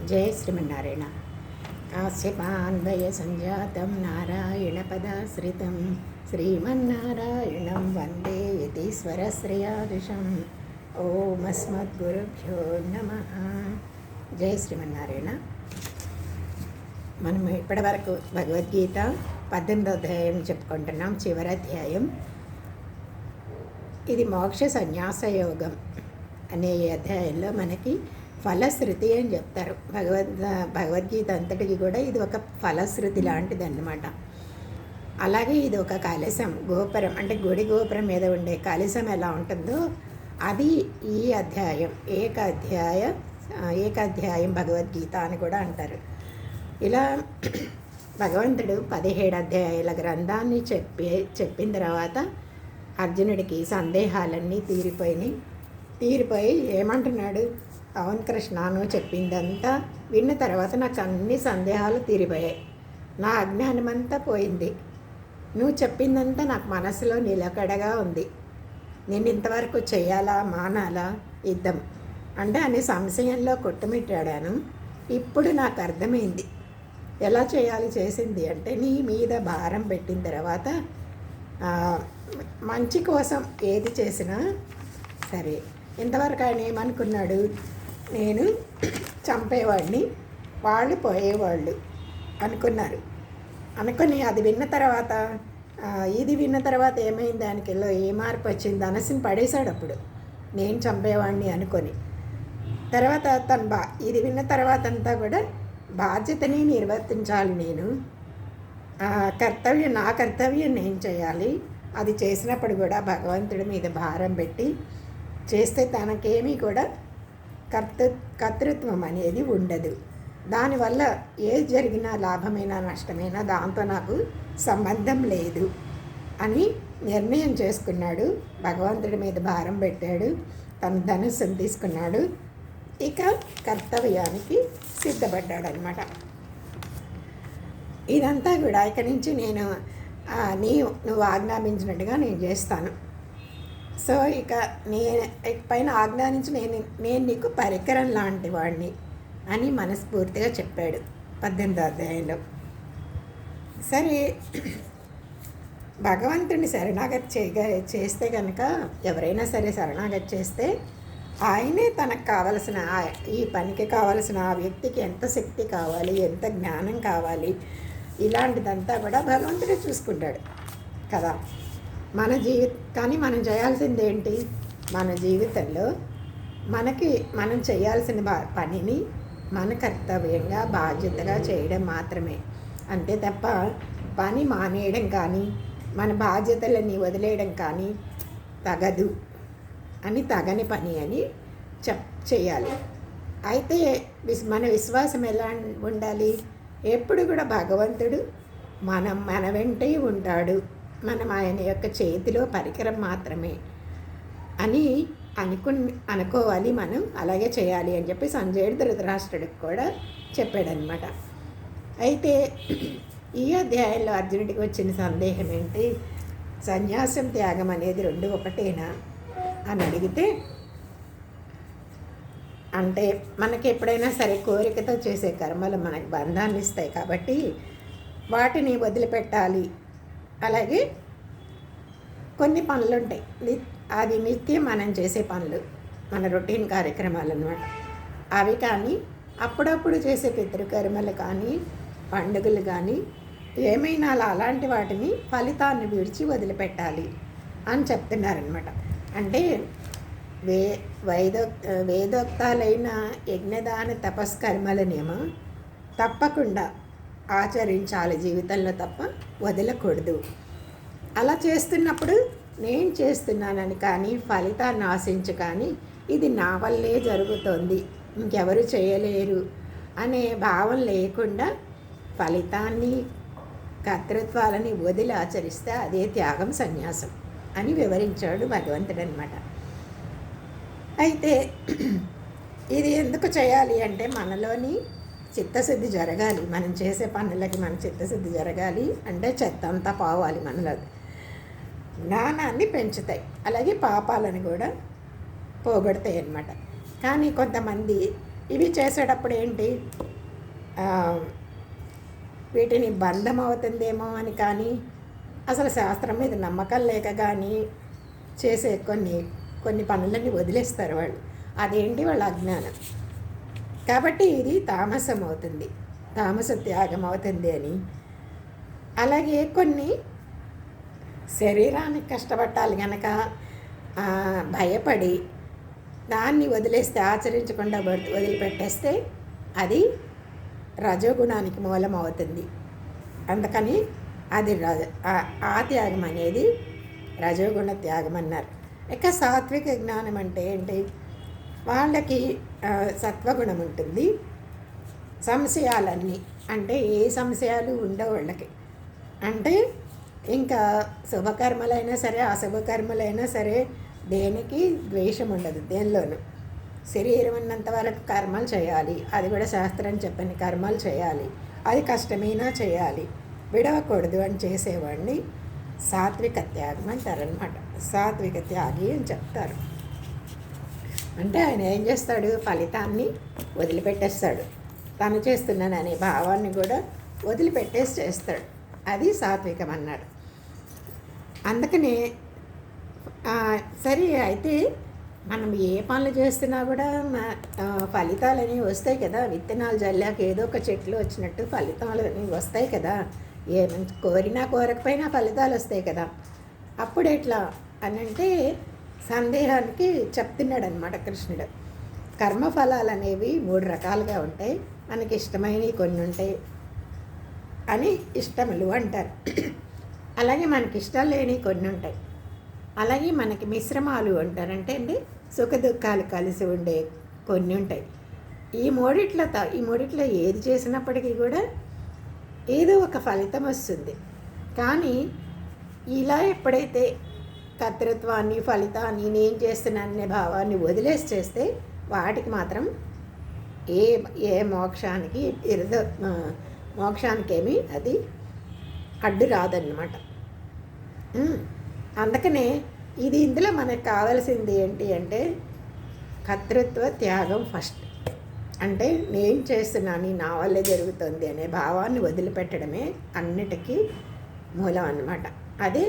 జయ శ్రీమన్నారాయణ. కాశ్యపాన్వయ సంజాతం నారాయణపదాశ్రితం శ్రీమన్నారాయణం వందే యతీశ్వర శ్రేయాదిశం. ఓమస్మద్గురుభ్యో నమః. జయ శ్రీమన్నారాయణ. మనం ఇప్పటివరకు భగవద్గీత 18వ అధ్యాయం చెప్పుకుంటున్నాం. చివరి అధ్యాయం ఇది. మోక్ష సన్యాస యోగం అనే ఈ అధ్యాయంలో మనకి ఫలశ్రుతి అని చెప్తారు. భగవద్గీత అంతటికి కూడా ఇది ఒక ఫలశ్రుతి లాంటిది అన్నమాట. అలాగే ఇది ఒక కలశం, గోపురం అంటే గుడి గోపురం మీద ఉండే కలశం ఎలా ఉంటుందో అది ఈ అధ్యాయం. ఏకాధ్యాయం భగవద్గీత అని కూడా అంటారు. ఇలా భగవంతుడు 17 అధ్యాయాల గ్రంథాన్ని చెప్పిన తర్వాత అర్జునుడికి సందేహాలన్నీ తీరిపోయి ఏమంటున్నాడు? అవును కృష్ణ, నువ్వు చెప్పిందంతా విన్న తర్వాత నాకు అన్ని సందేహాలు తీరిపోయాయి. నా అజ్ఞానం అంతా పోయింది. నువ్వు చెప్పిందంతా నాకు మనసులో నిలకడగా ఉంది. నేను ఇంతవరకు చేయాలా మానాలా యుద్ధం అంటే అనే సంశయంలో కొట్టుమిట్టాడాను. ఇప్పుడు నాకు అర్థమైంది ఎలా చేయాలి. చేసింది అంటే నీ మీద భారం పెట్టిన తర్వాత మంచి కోసం ఏది చేసినా సరే. ఇంతవరకు ఆయన ఏమనుకున్నాడు? నేను చంపేవాడిని, వాళ్ళు పోయేవాళ్ళు అనుకున్నారు. అనుకుని అది విన్న తర్వాత ఇది విన్న తర్వాత ఏమైంది? దానికిలో ఏ మార్పు వచ్చింది? ధనస్సుని పడేశాడు అప్పుడు, నేను చంపేవాడిని అనుకొని. తర్వాత ఇది విన్న తర్వాత అంతా కూడా బాధ్యతని నిర్వర్తించాలి. నేను నా కర్తవ్యం నేను చేయాలి. అది చేసినప్పుడు కూడా భగవంతుడి మీద భారం పెట్టి చేస్తే తనకేమీ కూడా కర్తృత్వం అనేది ఉండదు. దానివల్ల ఏది జరిగినా లాభమైనా నష్టమైనా దాంతో నాకు సంబంధం లేదు అని నిర్ణయం చేసుకున్నాడు. భగవంతుడి మీద భారం పెట్టాడు, తన ధనుస్సును తీసుకున్నాడు. ఇక కర్తవ్యానికి సిద్ధపడ్డాడు అనమాట. ఇదంతా కూడా ఇక నుంచి నువ్వు ఆజ్ఞాపించినట్టుగా నేను చేస్తాను. సో ఇక పైన ఆజ్ఞానించి నేను నీకు పరికరం లాంటి వాడిని అని మనస్ఫూర్తిగా చెప్పాడు 18వ అధ్యాయంలో. సరే, భగవంతుడిని శరణాగతి చేస్తే కనుక ఎవరైనా సరే శరణాగతి చేస్తే ఆయనే తనకు కావలసిన ఈ పనికి కావలసిన ఆ వ్యక్తికి ఎంత శక్తి కావాలి, ఎంత జ్ఞానం కావాలి, ఇలాంటిదంతా కూడా భగవంతుడే చూసుకుంటాడు కదా. కానీ మనం చేయాల్సింది ఏంటి? మన జీవితంలో మనం చేయాల్సిన పనిని మన కర్తవ్యంగా బాధ్యతగా చేయడం మాత్రమే. అంతే తప్ప పని మానేయడం కానీ మన బాధ్యతలన్నీ వదిలేయడం కానీ తగని పని అని చేయాలి. అయితే మన విశ్వాసం ఎలా ఉండాలి? ఎప్పుడు కూడా భగవంతుడు మన వెంటే ఉంటాడు, మనం ఆయన యొక్క చేతిలో పరికరం మాత్రమే అని అనుకోవాలి. మనం అలాగే చేయాలి అని చెప్పి సంజయుడు ధృతరాష్ట్రుడికి కూడా చెప్పాడనమాట. అయితే ఈ అధ్యాయంలో అర్జునుడికి వచ్చిన సందేహం ఏంటి? సన్యాసం త్యాగం అనేది రెండు ఒకటేనా అని అడిగితే, అంటే మనకి ఎప్పుడైనా సరే కోరికతో చేసే కర్మలు మనకు బంధాన్ని ఇస్తాయి కాబట్టి వాటిని వదిలిపెట్టాలి. అలాగే కొన్ని పనులు ఉంటాయి, అది నిత్యం మనం చేసే పనులు, మన రొటీన్ కార్యక్రమాలు అన్నమాట. అవి కానీ అప్పుడప్పుడు చేసే పితృకర్మలు కానీ పండుగలు కానీ ఏమైనా అలాంటి వాటిని ఫలితాన్ని విడిచి వదిలిపెట్టాలి అని చెప్తున్నారనమాట. అంటే వేదోక్తాలైన యజ్ఞదాన తపస్కర్మలనేమో తప్పకుండా ఆచరించాలి జీవితంలో, తప్ప వదలకూడదు. అలా చేస్తున్నప్పుడు నేను చేస్తున్నానని కానీ ఫలితాన్ని ఆశించి కానీ ఇది నా వల్లే జరుగుతోంది, ఇంకెవరు చేయలేరు అనే భావం లేకుండా ఫలితాన్ని కర్తృత్వాలని వదిలి ఆచరిస్తే అదే త్యాగం, సన్యాసం అని వివరించాడు భగవంతుడు అనమాట. అయితే ఇది ఎందుకు చేయాలి అంటే మనలోని చిత్తశుద్ధి జరగాలి. మనం చేసే పనులకి మన చిత్తశుద్ధి జరగాలి అంటే చెత్త అంతా పోవాలి మనలో. జ్ఞానాన్ని పెంచుతాయి, అలాగే పాపాలను కూడా పోగొడతాయి అన్నమాట. కానీ కొంతమంది ఇవి చేసేటప్పుడు ఏంటి, వీటిని బంధం అవుతుందేమో అని కానీ, అసలు శాస్త్రం మీద నమ్మకం లేక కానీ చేసే కొన్ని కొన్ని పనులన్నీ వదిలేస్తారు వాళ్ళు. అదేంటి వాళ్ళ అజ్ఞానం. కాబట్టి ఇది తామసం అవుతుంది, తామస త్యాగం అవుతుంది అని. అలాగే కొన్ని శరీరానికి కష్టపట్టాలి కనుక భయపడి దాన్ని వదిలేస్తే, ఆచరించకుండా వదిలిపెట్టేస్తే అది రజోగుణానికి మూలం అవుతుంది. అందుకని అది ఆ త్యాగం అనేది రజోగుణ త్యాగం అన్నారు. ఇక సాత్విక జ్ఞానం అంటే ఏంటి, వాళ్ళకి సత్వగుణం ఉంటుంది. సంశయాలన్నీ, అంటే ఏ సంశయాలు ఉండవు వాళ్ళకి. అంటే ఇంకా శుభకర్మలైనా సరే అశుభకర్మలైనా సరే దేనికి ద్వేషం ఉండదు దేనిలోనూ. శరీరం ఉన్నంత వరకు కర్మలు చేయాలి, అది కూడా శాస్త్రం చెప్పని కర్మలు చేయాలి, అది కష్టమైనా చేయాలి, విడవకూడదు అని చేసేవాడిని సాత్విక త్యాగం అంటారనమాట. సాత్విక త్యాగి అని చెప్తారు. అంటే ఆయన ఏం చేస్తాడు, ఫలితాన్ని వదిలిపెట్టేస్తాడు, తను చేస్తున్నాననే భావాన్ని కూడా వదిలిపెట్టేసి చేస్తాడు. అది సాత్వికం అన్నాడు. అందుకనే సరే అయితే మనం ఏ పనులు చేస్తున్నా కూడా ఫలితాలు అనేవి వస్తాయి కదా. విత్తనాలు జల్లాక ఏదో ఒక చెట్లు వచ్చినట్టు ఫలితాలు అనేవి వస్తాయి కదా. కోరినా కోరకపోయినా ఫలితాలు వస్తాయి కదా. అప్పుడు ఎట్లా అని అంటే సందేహానికి చెప్తున్నాడు అనమాట కృష్ణుడు. కర్మఫలాలు అనేవి 3 రకాలుగా ఉంటాయి. మనకి ఇష్టమైనవి కొన్ని ఉంటాయి అని ఇష్టములు అంటారు. అలాగే మనకి ఇష్టం లేని కొన్ని ఉంటాయి. అలాగే మనకి మిశ్రమాలు అంటారంటే అండి సుఖ దుఃఖాలు కలిసి ఉండే కొన్ని ఉంటాయి. ఈ మూడిట్లో ఏది చేసినప్పటికీ కూడా ఏదో ఒక ఫలితం వస్తుంది. కానీ ఇలా ఎప్పుడైతే కర్తృత్వాన్ని ఫలితాన్ని నేను చేస్తున్నాననే భావాన్ని వదిలేసి చేస్తే వాటికి మాత్రం ఏ మోక్షానికి మోక్షానికేమీ అది అడ్డు రాదన్నమాట. అందుకనే ఇందులో మనకు కావాల్సింది ఏంటి అంటే కర్తృత్వ త్యాగం ఫస్ట్. అంటే నేను చేస్తున్నాను, నా వల్లే జరుగుతుంది అనే భావాన్ని వదిలిపెట్టడమే అన్నిటికీ మూలం అన్నమాట. అదే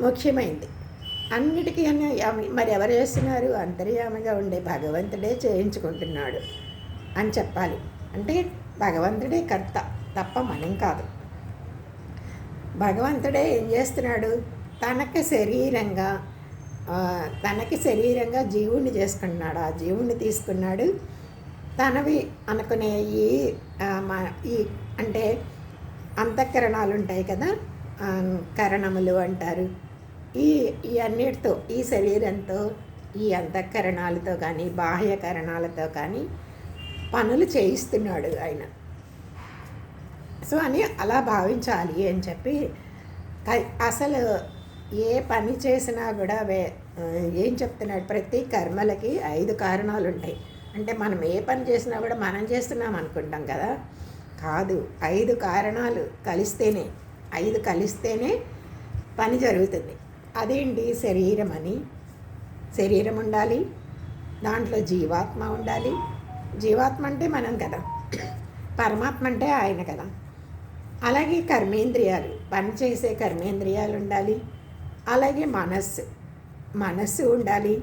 ముఖ్యమైనది అన్నిటికీ. మరి ఎవరు చేస్తున్నారు, అంతర్యామిగా ఉండే భగవంతుడే చేయించుకుంటున్నాడు అని చెప్పాలి. అంటే భగవంతుడే కర్త తప్ప మనం కాదు. భగవంతుడే ఏం చేస్తున్నాడు, తనకి శరీరంగా జీవుణ్ణి చేసుకున్నాడు. ఆ జీవుణ్ణి తీసుకున్నాడు. తనవి అనుకునే ఈ అంటే అంతఃకరణాలు ఉంటాయి కదా, కరణములు అంటారు. ఈ అన్నిటితో, ఈ శరీరంతో, ఈ అంతఃకరణాలతో కానీ బాహ్యకరణాలతో కానీ పనులు చేయిస్తున్నాడు ఆయన. సో అని అలా భావించాలి అని చెప్పి, అసలు ఏ పని చేసినా కూడా ఏం చెప్తున్నాడు, ప్రతి కర్మలకి 5 కారణాలు ఉంటాయి. అంటే మనం ఏ పని చేసినా కూడా మనం చేస్తున్నాం అనుకుంటాం కదా, కాదు. 5 కారణాలు కలిస్తేనే పని జరుగుతుంది. అదేంటి, శరీరం ఉండాలి, దాంట్లో జీవాత్మ ఉండాలి. జీవాత్మ అంటే మనం కదా, పరమాత్మ అంటే ఆయన కదా. అలాగే కర్మేంద్రియాలు, పనిచేసే కర్మేంద్రియాలు ఉండాలి. అలాగే మనస్సు ఉండాలి.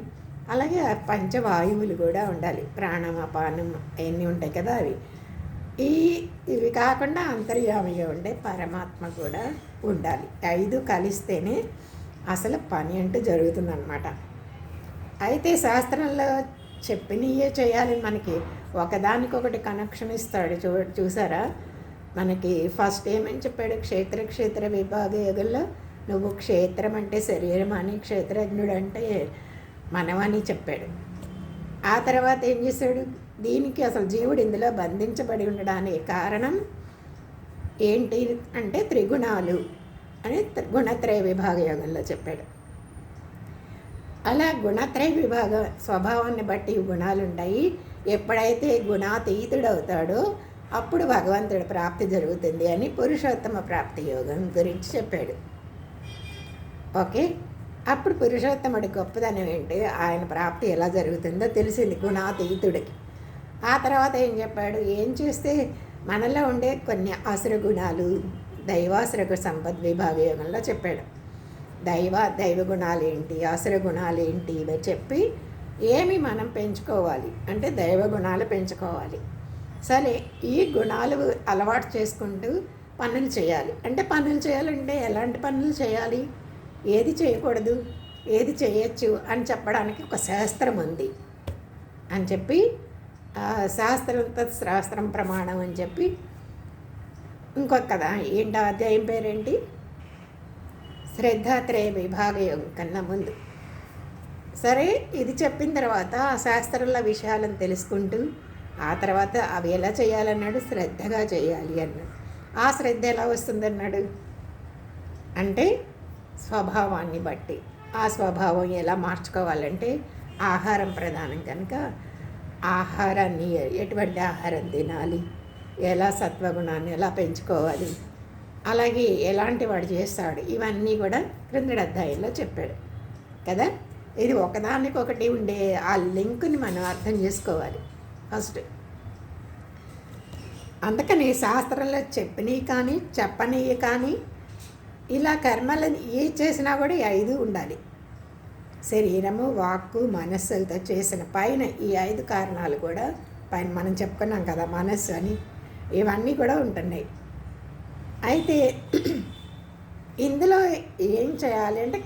అలాగే పంచవాయువులు కూడా ఉండాలి, ప్రాణం అపానం అవన్నీ ఉంటాయి కదా అవి. ఇవి కాకుండా అంతర్యామిగా ఉండే పరమాత్మ కూడా ఉండాలి. 5 కలిస్తేనే అసలు పని అంటూ జరుగుతుందన్నమాట. అయితే శాస్త్రంలో చెప్పినయే చేయాలి. మనకి ఒకదానికొకటి కనెక్షన్ ఇస్తాడు. చూసారా, మనకి ఫస్ట్ ఏమని చెప్పాడు, క్షేత్ర విభాగ యోగంలో నువ్వు క్షేత్రం అంటే శరీరం అని, క్షేత్రజ్ఞుడు అంటే మనమని చెప్పాడు. ఆ తర్వాత ఏం చేశాడు, దీనికి అసలు జీవుడు ఇందులో బంధించబడి ఉండడానికి కారణం ఏంటి అంటే త్రిగుణాలు అని గుణత్రయ విభాగ యోగంలో చెప్పాడు. అలా గుణత్రయ విభాగ స్వభావాన్ని బట్టి గుణాలు ఉంటాయి. ఎప్పుడైతే గుణాతీతుడవుతాడో అప్పుడు భగవంతుడి ప్రాప్తి జరుగుతుంది అని పురుషోత్తమ ప్రాప్తి యోగం గురించి చెప్పాడు. ఓకే, అప్పుడు పురుషోత్తముడి గొప్పదనం ఏంటి, ఆయన ప్రాప్తి ఎలా జరుగుతుందో తెలిసింది గుణాతీతుడికి. ఆ తర్వాత ఏం చెప్పాడు, ఏం చేస్తే మనలో ఉండే కొన్ని ఆసుర గుణాలు దైవాసుర సంపద్ విభాగ యోగంలో చెప్పాడు. దైవ గుణాలు ఏంటి, ఆసుర గుణాలు ఏంటి ఇవి చెప్పి ఏమి మనం పెంచుకోవాలి అంటే దైవ గుణాలు పెంచుకోవాలి. సరే, ఈ గుణాలు అలవాటు చేసుకుంటూ పనులు చేయాలి. అంటే పనులు చేయాలంటే ఎలాంటి పనులు చేయాలి, ఏది చేయకూడదు, ఏది చేయొచ్చు అని చెప్పడానికి ఒక శాస్త్రం ఉంది అని చెప్పి, శాస్త్రం శాస్త్రం ప్రమాణం అని చెప్పి ఇంకొక కదా ఏంటో అధ్యాయం పేరేంటి, శ్రద్ధాత్రేయ విభాగ యోగం కన్నా ముందు. సరే, ఇది చెప్పిన తర్వాత ఆ శాస్త్రంలో విషయాలను తెలుసుకుంటూ ఆ తర్వాత అవి ఎలా చేయాలన్నాడు, శ్రద్ధగా చేయాలి అన్నాడు. ఆ శ్రద్ధ ఎలా వస్తుందన్నాడు అంటే స్వభావాన్ని బట్టి. ఆ స్వభావం ఎలా మార్చుకోవాలంటే ఆహారం ప్రధానం కనుక ఆహారాన్ని ఎటువంటి ఆహారం తినాలి, ఎలా సత్వగుణాన్ని ఎలా పెంచుకోవాలి, అలాగే ఎలాంటి వాడు చేస్తాడు, ఇవన్నీ కూడా క్రిందటి అధ్యాయంలో చెప్పాడు కదా. ఇది ఒకదానికొకటి ఉండే ఆ లింక్ని మనం అర్థం చేసుకోవాలి ఫస్ట్. అందుకని శాస్త్రంలో చెప్పినవి కానీ చెప్పనివి కానీ ఇలా కర్మలను ఏ చేసినా కూడా ఈ 5 ఉండాలి. శరీరము, వాక్కు, మనస్సులతో చేసిన పైన ఈ 5 కారణాలు కూడా పైన మనం చెప్పుకున్నాం కదా మనస్సు అని, ఇవన్నీ కూడా ఉంటున్నాయి. అయితే ఇందులో ఏం చేయాలి అంటే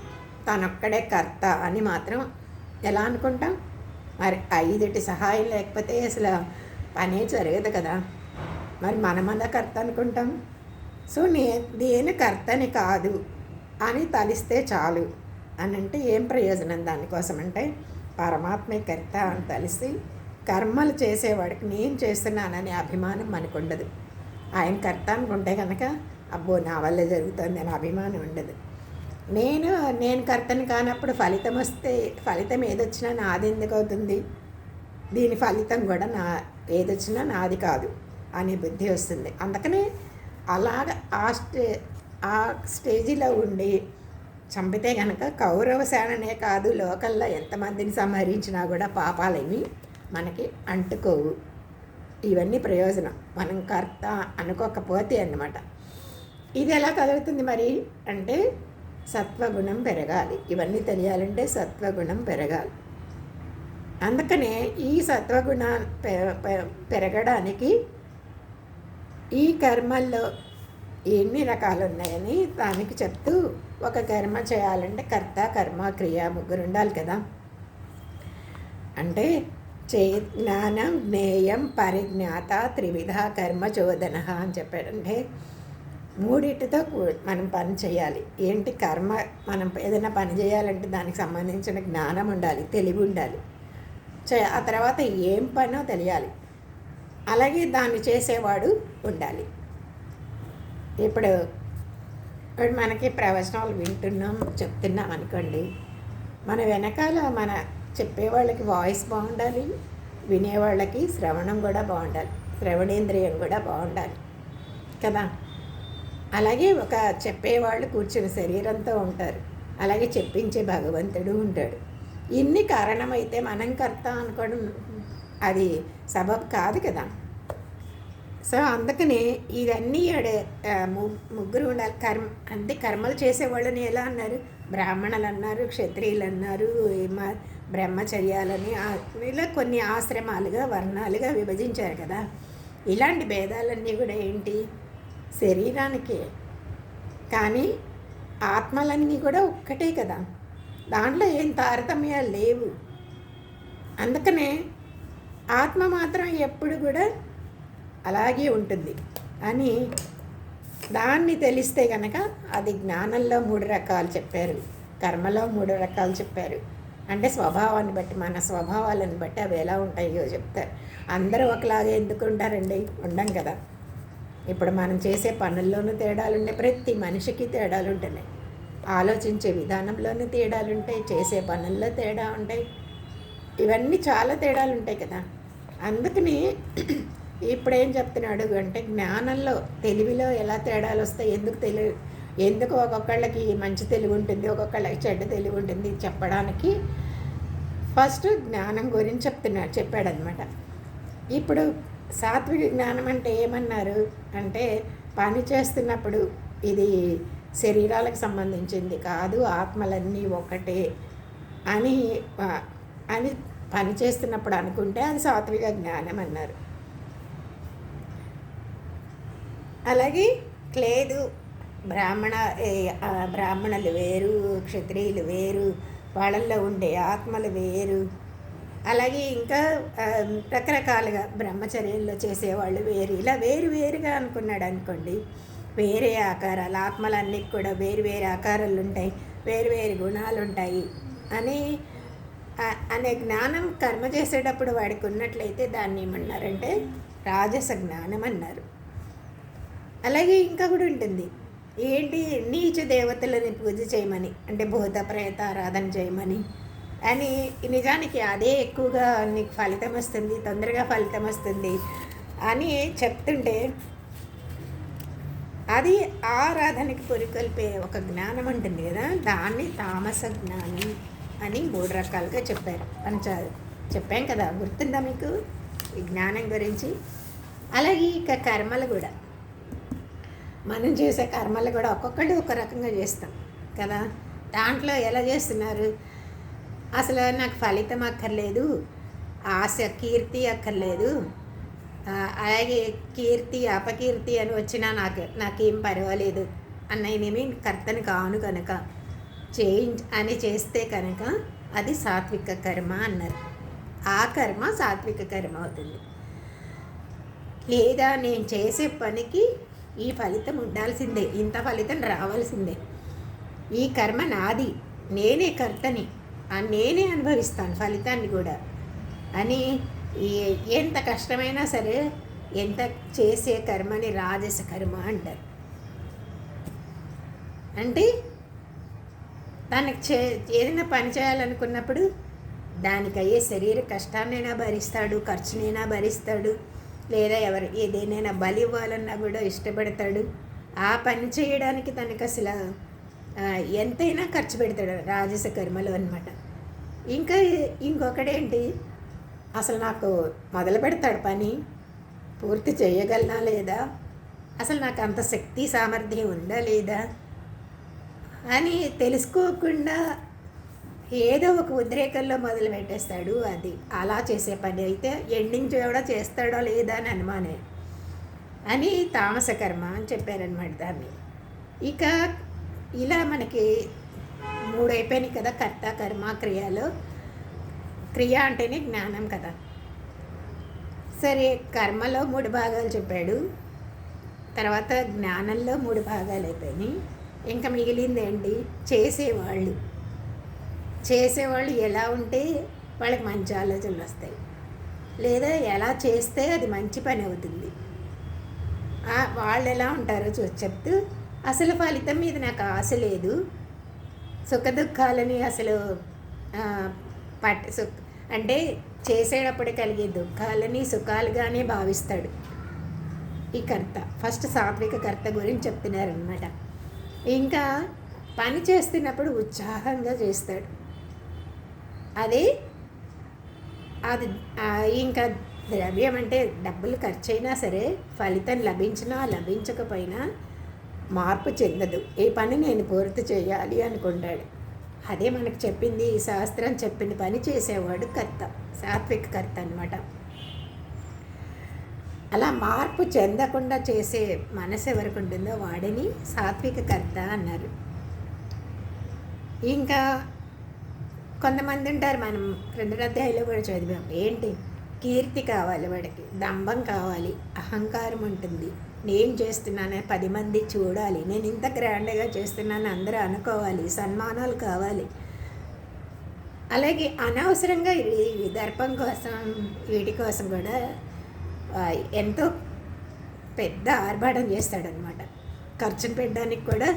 తనొక్కడే కర్త అని మాత్రం ఎలా అనుకుంటాం, మరి 5 సహాయం లేకపోతే అసలు పనే జరగదు కదా. మరి మనమన్నా కర్త అనుకుంటాం. సో నేను కర్తని కాదు అని తలిస్తే చాలు అని అంటే ఏం ప్రయోజనం దానికోసం అంటే పరమాత్మే కర్త అని తలిసి కర్మలు చేసేవాడికి నేను చేస్తున్నాననే అభిమానం మనకు ఉండదు. ఆయన కర్త అనుకుంటే కనుక అబ్బో నా వల్ల జరుగుతుంది అనే అభిమానం ఉండదు. నేను కర్తని కానప్పుడు ఫలితం వస్తే ఫలితం ఏదొచ్చినా నాది ఎందుకు అవుతుంది, దీని ఫలితం కూడా ఏదొచ్చినా నాది కాదు అనే బుద్ధి వస్తుంది. అందుకనే అలాగ ఆ స్టేజిలో ఉండి చంపితే కనుక కౌరవ సేననే కాదు లోకల్లో ఎంతమందిని సంహరించినా కూడా పాపాలేమి మనకి అంటుకోవు. ఇవన్నీ ప్రయోజనం మనం కర్త అనుకోకపోతే అన్నమాట. ఇది ఎలా కలుగుతుంది మరి అంటే సత్వగుణం పెరగాలి. ఇవన్నీ తెలియాలంటే సత్వగుణం పెరగాలి. అందుకనే ఈ సత్వగుణం పెరగడానికి ఈ కర్మల్లో ఎన్ని రకాలు ఉన్నాయని దానికి చెప్తూ ఒక కర్మ చేయాలంటే కర్త, కర్మ, క్రియ 3 ఉండాలి కదా. అంటే జ్ఞానం, జ్ఞేయం, పరిజ్ఞాత, త్రివిధ కర్మ చోదన అని చెప్పాడంటే 3టితో మనం పని చేయాలి. ఏంటి కర్మ, మనం ఏదైనా పని చేయాలంటే దానికి సంబంధించిన జ్ఞానం ఉండాలి, తెలివి ఉండాలి, ఆ తర్వాత ఏం పనో తెలియాలి, అలాగే దాన్ని చేసేవాడు ఉండాలి. ఇప్పుడు మనకి ప్రవచనాలు వింటున్నాం చెప్తున్నాం అనుకోండి, మన వెనకాల మన చెప్పేవాళ్ళకి వాయిస్ బాగుండాలి, వినేవాళ్ళకి శ్రవణం కూడా బాగుండాలి, శ్రవణేంద్రియం కూడా బాగుండాలి కదా. అలాగే ఒక చెప్పేవాళ్ళు కూర్చుని శరీరంతో ఉంటారు, అలాగే చెప్పించే భగవంతుడు ఉంటాడు. ఇన్ని కారణమైతే మనం కర్త అనుకోవడం అది సబబ్ కాదు కదా. సో అందుకనే ఇవన్నీ 3 ఉండాలి. కర్మలు చేసేవాళ్ళని ఎలా అన్నారు, బ్రాహ్మణులు అన్నారు, క్షత్రియులు అన్నారు, బ్రహ్మచర్యాలని ఇలా కొన్ని ఆశ్రమాలుగా వర్ణాలుగా విభజించారు కదా. ఇలాంటి భేదాలన్నీ కూడా ఏంటి శరీరానికే, కానీ ఆత్మలన్నీ కూడా ఒక్కటే కదా, దాంట్లో ఏం తారతమ్యాలు లేవు. అందుకనే ఆత్మ మాత్రం ఎప్పుడు కూడా అలాగే ఉంటుంది అని దాన్ని తెలిస్తే కనుక అది జ్ఞానంలో 3 రకాలు చెప్పారు, కర్మలో 3 రకాలు చెప్పారు. అంటే స్వభావాన్ని బట్టి, మన స్వభావాలను బట్టి అవి ఎలా ఉంటాయో చెప్తారు. అందరూ ఒకలాగే ఎందుకు ఉంటారండి, ఉండం కదా. ఇప్పుడు మనం చేసే పనుల్లోనూ తేడాలు ఉంటాయి, ప్రతి మనిషికి తేడాలు ఉంటున్నాయి, ఆలోచించే విధానంలోనూ తేడాలు ఉంటాయి, చేసే పనుల్లో తేడా ఉంటాయి, ఇవన్నీ చాలా తేడాలు ఉంటాయి కదా. అందుకని ఇప్పుడు ఏం చెప్తున్నాడు అంటే జ్ఞానంలో, తెలివిలో ఎలా తేడాలు వస్తాయి, ఎందుకు ఒక్కొక్కళ్ళకి మంచి తెలివి ఉంటుంది, ఒక్కొక్కళ్ళకి చెడ్డ తెలివి ఉంటుంది చెప్పడానికి ఫస్ట్ జ్ఞానం గురించి చెప్పాడనమాట. ఇప్పుడు సాత్విక జ్ఞానం అంటే ఏమన్నారు అంటే, పని చేస్తున్నప్పుడు ఇది శరీరాలకు సంబంధించింది కాదు, ఆత్మలన్నీ ఒకటే అని అని పని చేస్తున్నప్పుడు అనుకుంటే అది సాత్విక జ్ఞానం అన్నారు. అలాగే లేదు, బ్రాహ్మణులు వేరు, క్షత్రియులు వేరు, వాళ్ళల్లో ఉండే ఆత్మలు వేరు, అలాగే ఇంకా రకరకాలుగా బ్రహ్మచర్యంలో చేసేవాళ్ళు వేరు, ఇలా వేరు వేరుగా అనుకున్నాడు అనుకోండి. వేరే ఆకారాలు, ఆత్మలన్నిటికి కూడా వేరు వేరు ఆకారాలు ఉంటాయి, వేరు వేరు గుణాలు ఉంటాయి అని అనే జ్ఞానం కర్మ చేసేటప్పుడు వాడికి ఉన్నట్లయితే దాన్ని ఏమన్నారంటే రాజస జ్ఞానం అన్నారు. అలాగే ఇంకా కూడా ఉంటుంది, ఏంటి, నీచ దేవతలని పూజ చేయమని, అంటే భూత ప్రేత ఆరాధన చేయమని అని. నిజానికి అదే ఎక్కువగా నీకు ఫలితం వస్తుంది, తొందరగా ఫలితం వస్తుంది అని చెప్తుంటే అది ఆరాధనకి పురికొల్పే ఒక జ్ఞానం ఉంటుంది కదా, దాన్ని తామస జ్ఞానం అని 3 రకాలుగా చెప్పారు. చెప్పాం కదా, గుర్తుందా మీకు ఈ జ్ఞానం గురించి? అలాగే ఇక కర్మలు కూడా, మనం చేసే కర్మలు కూడా ఒక్కొక్కళ్ళు ఒక రకంగా చేస్తాం కదా. దాంట్లో ఎలా చేస్తున్నారు, అసలు నాకు ఫలితం అక్కర్లేదు, ఆశ కీర్తి అక్కర్లేదు, అలాగే కీర్తి అపకీర్తి అని వచ్చినా నాకేం పర్వాలేదు అన్నయ్యనేమి కర్తని కాను కనుక అని చేస్తే కనుక అది సాత్విక కర్మ అన్నారు. ఆ కర్మ సాత్విక కర్మ అవుతుంది. లేదా నేను చేసే పనికి ఈ ఫలితం ఉండాల్సిందే, ఇంత ఫలితం రావాల్సిందే, ఈ కర్మ నాది, నేనే కర్తని, నేనే అనుభవిస్తాను ఫలితాన్ని కూడా అని ఎంత కష్టమైనా సరే ఎంత చేసే కర్మని రాజస కర్మ అంటారు. అంటే తనకి ఏదైనా పని చేయాలనుకున్నప్పుడు దానికి అయ్యే శరీర కష్టాన్నైనా భరిస్తాడు, ఖర్చునైనా భరిస్తాడు, లేదా ఏదైనా బలి ఇవ్వాలన్నా కూడా ఇష్టపడతాడు. ఆ పని చేయడానికి తనకు అసలు ఎంతైనా ఖర్చు పెడతాడు రాజస కర్మలో అనమాట. ఇంకా ఇంకొకటేంటి, అసలు నాకు మొదలు పెడతాడు పని, పూర్తి చేయగలనా లేదా, అసలు నాకు అంత శక్తి సామర్థ్యం ఉందా లేదా అని తెలుసుకోకుండా ఏదో ఒక ఉద్రేకంలో మొదలు పెట్టేస్తాడు. అది అలా చేసే పని అయితే ఎండింగ్ కూడా చేస్తాడో లేదా అని అనుమానే అని తామస కర్మ అని చెప్పారనమాట దాన్ని. ఇక ఇలా మనకి 3 అయిపోయినాయి కదా, కర్త కర్మ క్రియలో. క్రియ అంటేనే జ్ఞానం కదా. సరే, కర్మలో 3 భాగాలు చెప్పాడు, తర్వాత జ్ఞానంలో 3 భాగాలు అయిపోయినాయి. ఇంకా మిగిలింది ఏంటి, చేసేవాళ్ళు ఎలా ఉంటే వాళ్ళకి మంచి ఆలోచనలు వస్తాయి, లేదా ఎలా చేస్తే అది మంచి పని అవుతుంది, వాళ్ళు ఎలా ఉంటారో చెప్తూ అసలు ఫలితం మీద నాకు ఆశ లేదు, సుఖ దుఃఖాలని అసలు అంటే చేసేటప్పుడు కలిగే దుఃఖాలని సుఖాలుగానే భావిస్తాడు ఈ కర్త. ఫస్ట్ సాత్విక కర్త గురించి చెప్తున్నారనమాట. ఇంకా పని చేస్తున్నప్పుడు ఉత్సాహంగా చేస్తాడు. అది ఇంకా ద్రవ్యం అంటే డబ్బులు ఖర్చు అయినా సరే ఫలితం లభించినా లభించకపోయినా మార్పు చెందదు. ఏ పని నేను పూర్తి చేయాలి అనుకుంటాడు. అదే మనకు చెప్పింది, ఈ శాస్త్రం చెప్పిన పని చేసేవాడు కర్త, సాత్విక కర్త అనమాట. అలా మార్పు చెందకుండా చేసే మనసు ఎవరికి ఉంటుందో వాడిని సాత్విక కర్త అన్నారు. ఇంకా కొంతమంది ఉంటారు, మనం 2వ అధ్యాయంలో కూడా చదివాం, ఏంటి, కీర్తి కావాలి వాడికి, దంభం కావాలి, అహంకారం ఉంటుంది, నేను చేస్తున్నానే 10 మంది చూడాలి, నేను ఇంత గ్రాండ్గా చేస్తున్నాను అందరూ అనుకోవాలి, సన్మానాలు కావాలి. అలాగే అనవసరంగా ఈ దర్పం కోసం వీటి కోసం కూడా ఎంతో పెద్ద ఆర్భాటం చేస్తాడనమాట. ఖర్చును పెట్టడానికి కూడా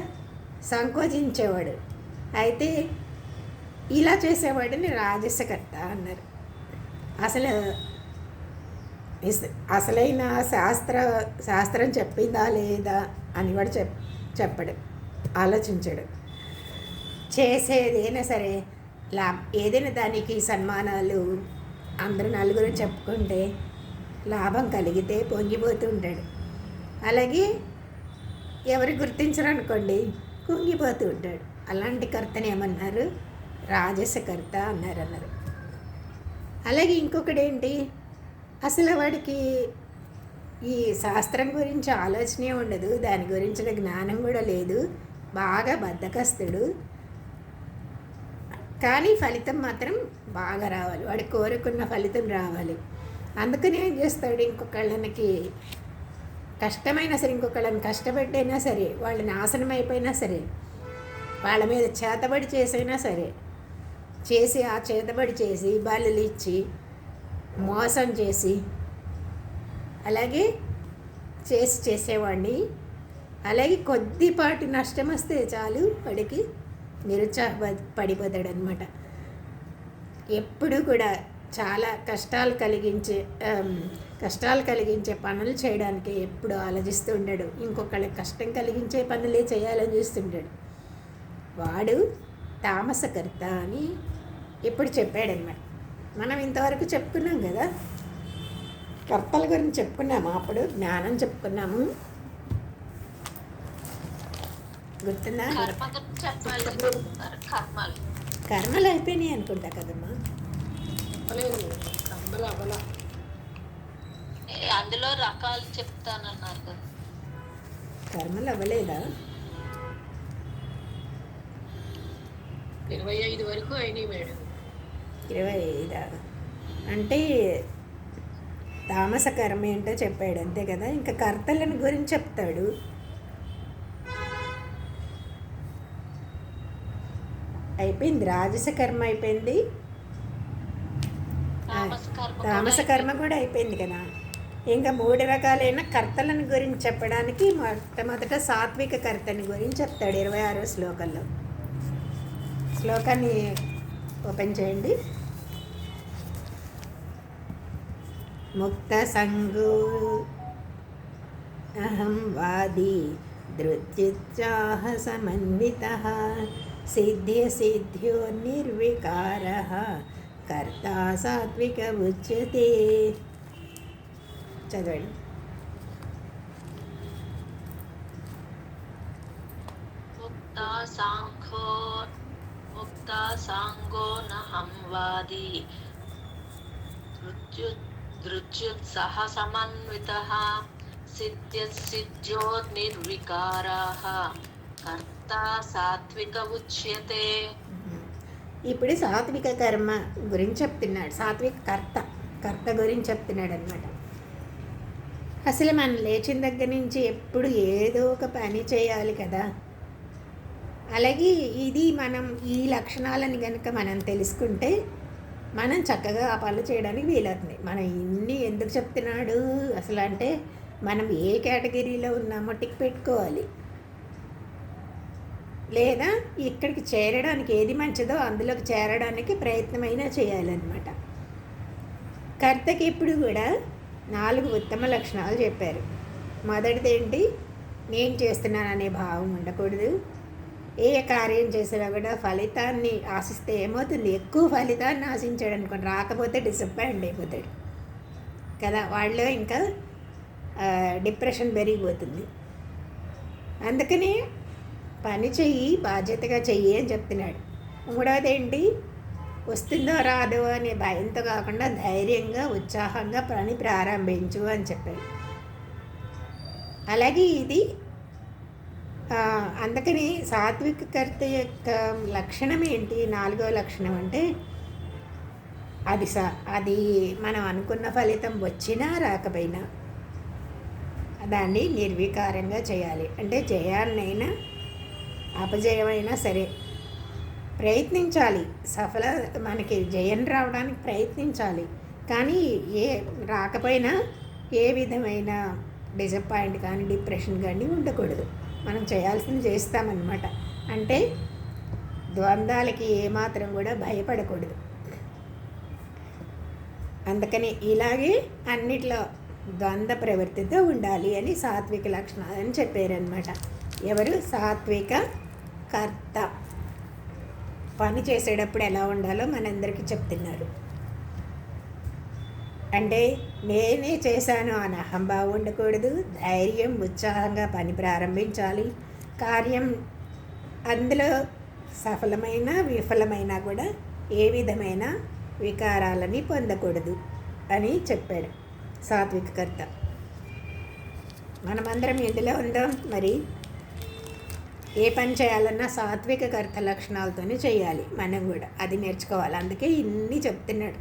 సంకోచించేవాడు. అయితే ఇలా చేసేవాడిని రాజసకర్త అన్నారు. అసలైన శాస్త్రం చెప్పిందా లేదా అని కూడా చెప్పడు, ఆలోచించడు. చేసేదైనా సరే ఏదైనా దానికి సన్మానాలు అందరూ నలుగురు చెప్పుకుంటే, లాభం కలిగితే పొంగిపోతూ ఉంటాడు. అలాగే ఎవరు గుర్తించరనుకోండి కుంగిపోతూ ఉంటాడు. అలాంటి కర్తని ఏమన్నారు? రాజసకర్త అన్నారు. అలాగే ఇంకొకటి ఏంటి, అసలు వాడికి ఈ శాస్త్రం గురించి ఆలోచనే ఉండదు, దాని గురించిన జ్ఞానం కూడా లేదు, బాగా బద్ధకస్తుడు. కానీ ఫలితం మాత్రం బాగా రావాలి, వాడి కోరుకున్న ఫలితం రావాలి. అందుకని ఏం చేస్తాడు, ఇంకొకళ్ళకి కష్టమైనా సరే, ఇంకొకళ్ళని కష్టపెట్టైనా సరే, వాళ్ళు నాశనం అయిపోయినా సరే, వాళ్ళ మీద చేతబడి చేసైనా సరే చేసి, ఆ చేతబడి చేసి బలులు ఇచ్చి మోసం చేసి అలాగే చేసేవాడిని. అలాగే కొద్దిపాటి నష్టం వస్తే చాలు వాడికి పడిపోతాడు అనమాట. ఎప్పుడు కూడా చాలా కష్టాలు కలిగించే పనులు చేయడానికి ఎప్పుడు ఆలోచిస్తూ ఉంటాడు. ఇంకొకళ్ళకి కష్టం కలిగించే పనులే చేయాలని చూస్తుంటాడు. వాడు తామసకర్త అని ఇప్పుడు చెప్పాడనమాట. మనం ఇంతవరకు చెప్పుకున్నాం కదా, కర్తల గురించి చెప్పుకున్నాము, అప్పుడు జ్ఞానం చెప్పుకున్నాము, గుర్తుందా? కర్మలు అయిపోయినాయి అనుకుంటా కదమ్మా. అందులో రకాలు చెప్తానన్నారు కదా, కర్మలు అవ్వలేదా? 25 వరకు అయినాయి మేడం. 25 అంటే తామస కర్మ ఏంటో చెప్పాడు అంతే కదా. ఇంకా కర్తలను గురించి చెప్తాడు. అయిపోయింది, రాజస కర్మ అయిపోయింది, తామస కర్మ కూడా అయిపోయింది కదా. ఇంకా 3 రకాలైన కర్తలను గురించి చెప్పడానికి మొట్టమొదట సాత్విక కర్తని గురించి చెప్తాడు 26వ శ్లోకంలో. శ్లోకాన్ని ఓపెన్ చేయండి. ముక్త సంగో అహం వాది ధృత్యుత్సాహ సమన్వితః సిద్ధ్యో నిర్వికారః కర్తా సాత్విక ఉచ్యతే. చదవండి. ముక్తా సాంగో నహం వాది ధృత్యుత్సాహ సమన్వితః సిద్ధ్యో నిర్వికారః కర్తా సాత్విక ఉచ్యతే. ఇప్పుడు సాత్విక కర్మ గురించి చెప్తున్నాడు. సాత్విక కర్త గురించి చెప్తున్నాడు అనమాట. అసలు మనం లేచిన దగ్గర నుంచి ఎప్పుడు ఏదో ఒక పని చేయాలి కదా. అలాగే ఇది మనం ఈ లక్షణాలను కనుక మనం తెలుసుకుంటే మనం చక్కగా ఆ పనులు చేయడానికి వీలవుతుంది. మనం ఇన్ని ఎందుకు చెప్తున్నాడు అసలు అంటే, మనం ఏ కేటగిరీలో ఉన్నామో టిక్ పెట్టుకోవాలి, లేదా ఇక్కడికి చేరడానికి ఏది మంచిదో అందులోకి చేరడానికి ప్రయత్నమైనా చేయాలన్నమాట. కర్తకి ఇప్పుడు కూడా 4 ఉత్తమ లక్షణాలు చెప్పారు. మొదటిది ఏంటి, నేను చేస్తున్నాను అనే భావం ఉండకూడదు. ఏ కార్యం చేసినా కూడా ఫలితాన్ని ఆశిస్తే ఏమవుతుంది, ఎక్కువ ఫలితాన్ని ఆశించాడు అనుకోండి, రాకపోతే డిసప్పాయింట్ అయిపోతాడు కదా, వాళ్ళు ఇంకా డిప్రెషన్ పెరిగిపోతుంది. అందుకని పని చెయ్యి, బాధ్యతగా చెయ్యి అని చెప్తున్నాడు. మూడవది ఏంటి, వస్తుందో రాదో అనే భయంతో కాకుండా ధైర్యంగా ఉత్సాహంగా పని ప్రారంభించు అని చెప్పాడు. అలాగే ఇది అందుకని సాత్విక కర్త యొక్క లక్షణం ఏంటి, 4వ లక్షణం అంటే అది మనం అనుకున్న ఫలితం వచ్చినా రాకపోయినా దాన్ని నిర్వికారంగా చేయాలి. అంటే జయాన్నైనా అపజయమైనా సరే ప్రయత్నించాలి, మనకి జయం రావడానికి ప్రయత్నించాలి. కానీ రాకపోయినా ఏ విధమైన డిసప్పాయింట్ కానీ డిప్రెషన్ కానీ ఉండకూడదు. మనం చేయాల్సింది చేస్తామన్నమాట. అంటే ద్వంద్వాలకి ఏమాత్రం కూడా భయపడకూడదు. అందుకని ఇలాగే అన్నిట్లో ద్వంద్వ ప్రవృత్తితో ఉండాలి అని సాత్విక లక్షణాలు అని చెప్పారనమాట. ఎవరు? సాత్విక కర్త. పని చేసేటప్పుడు ఎలా ఉండాలో మనందరికీ చెప్తున్నారు. అంటే నేనే చేశాను అని అహంభావం ఉండకూడదు. ధైర్యం, ఉత్సాహంగా పని ప్రారంభించాలి. కార్యం అందులో సఫలమైన విఫలమైనా కూడా ఏ విధమైన వికారాలని పొందకూడదు అని చెప్పాడు సాత్వికకర్త. మనమందరం ఎందులో ఉందాం మరి? ఏ పని చేయాలన్నా సాత్విక కర్త లక్షణాలతోనే చేయాలి. మనం కూడా అది నేర్చుకోవాలి. అందుకే ఇన్ని చెప్తున్నాడు.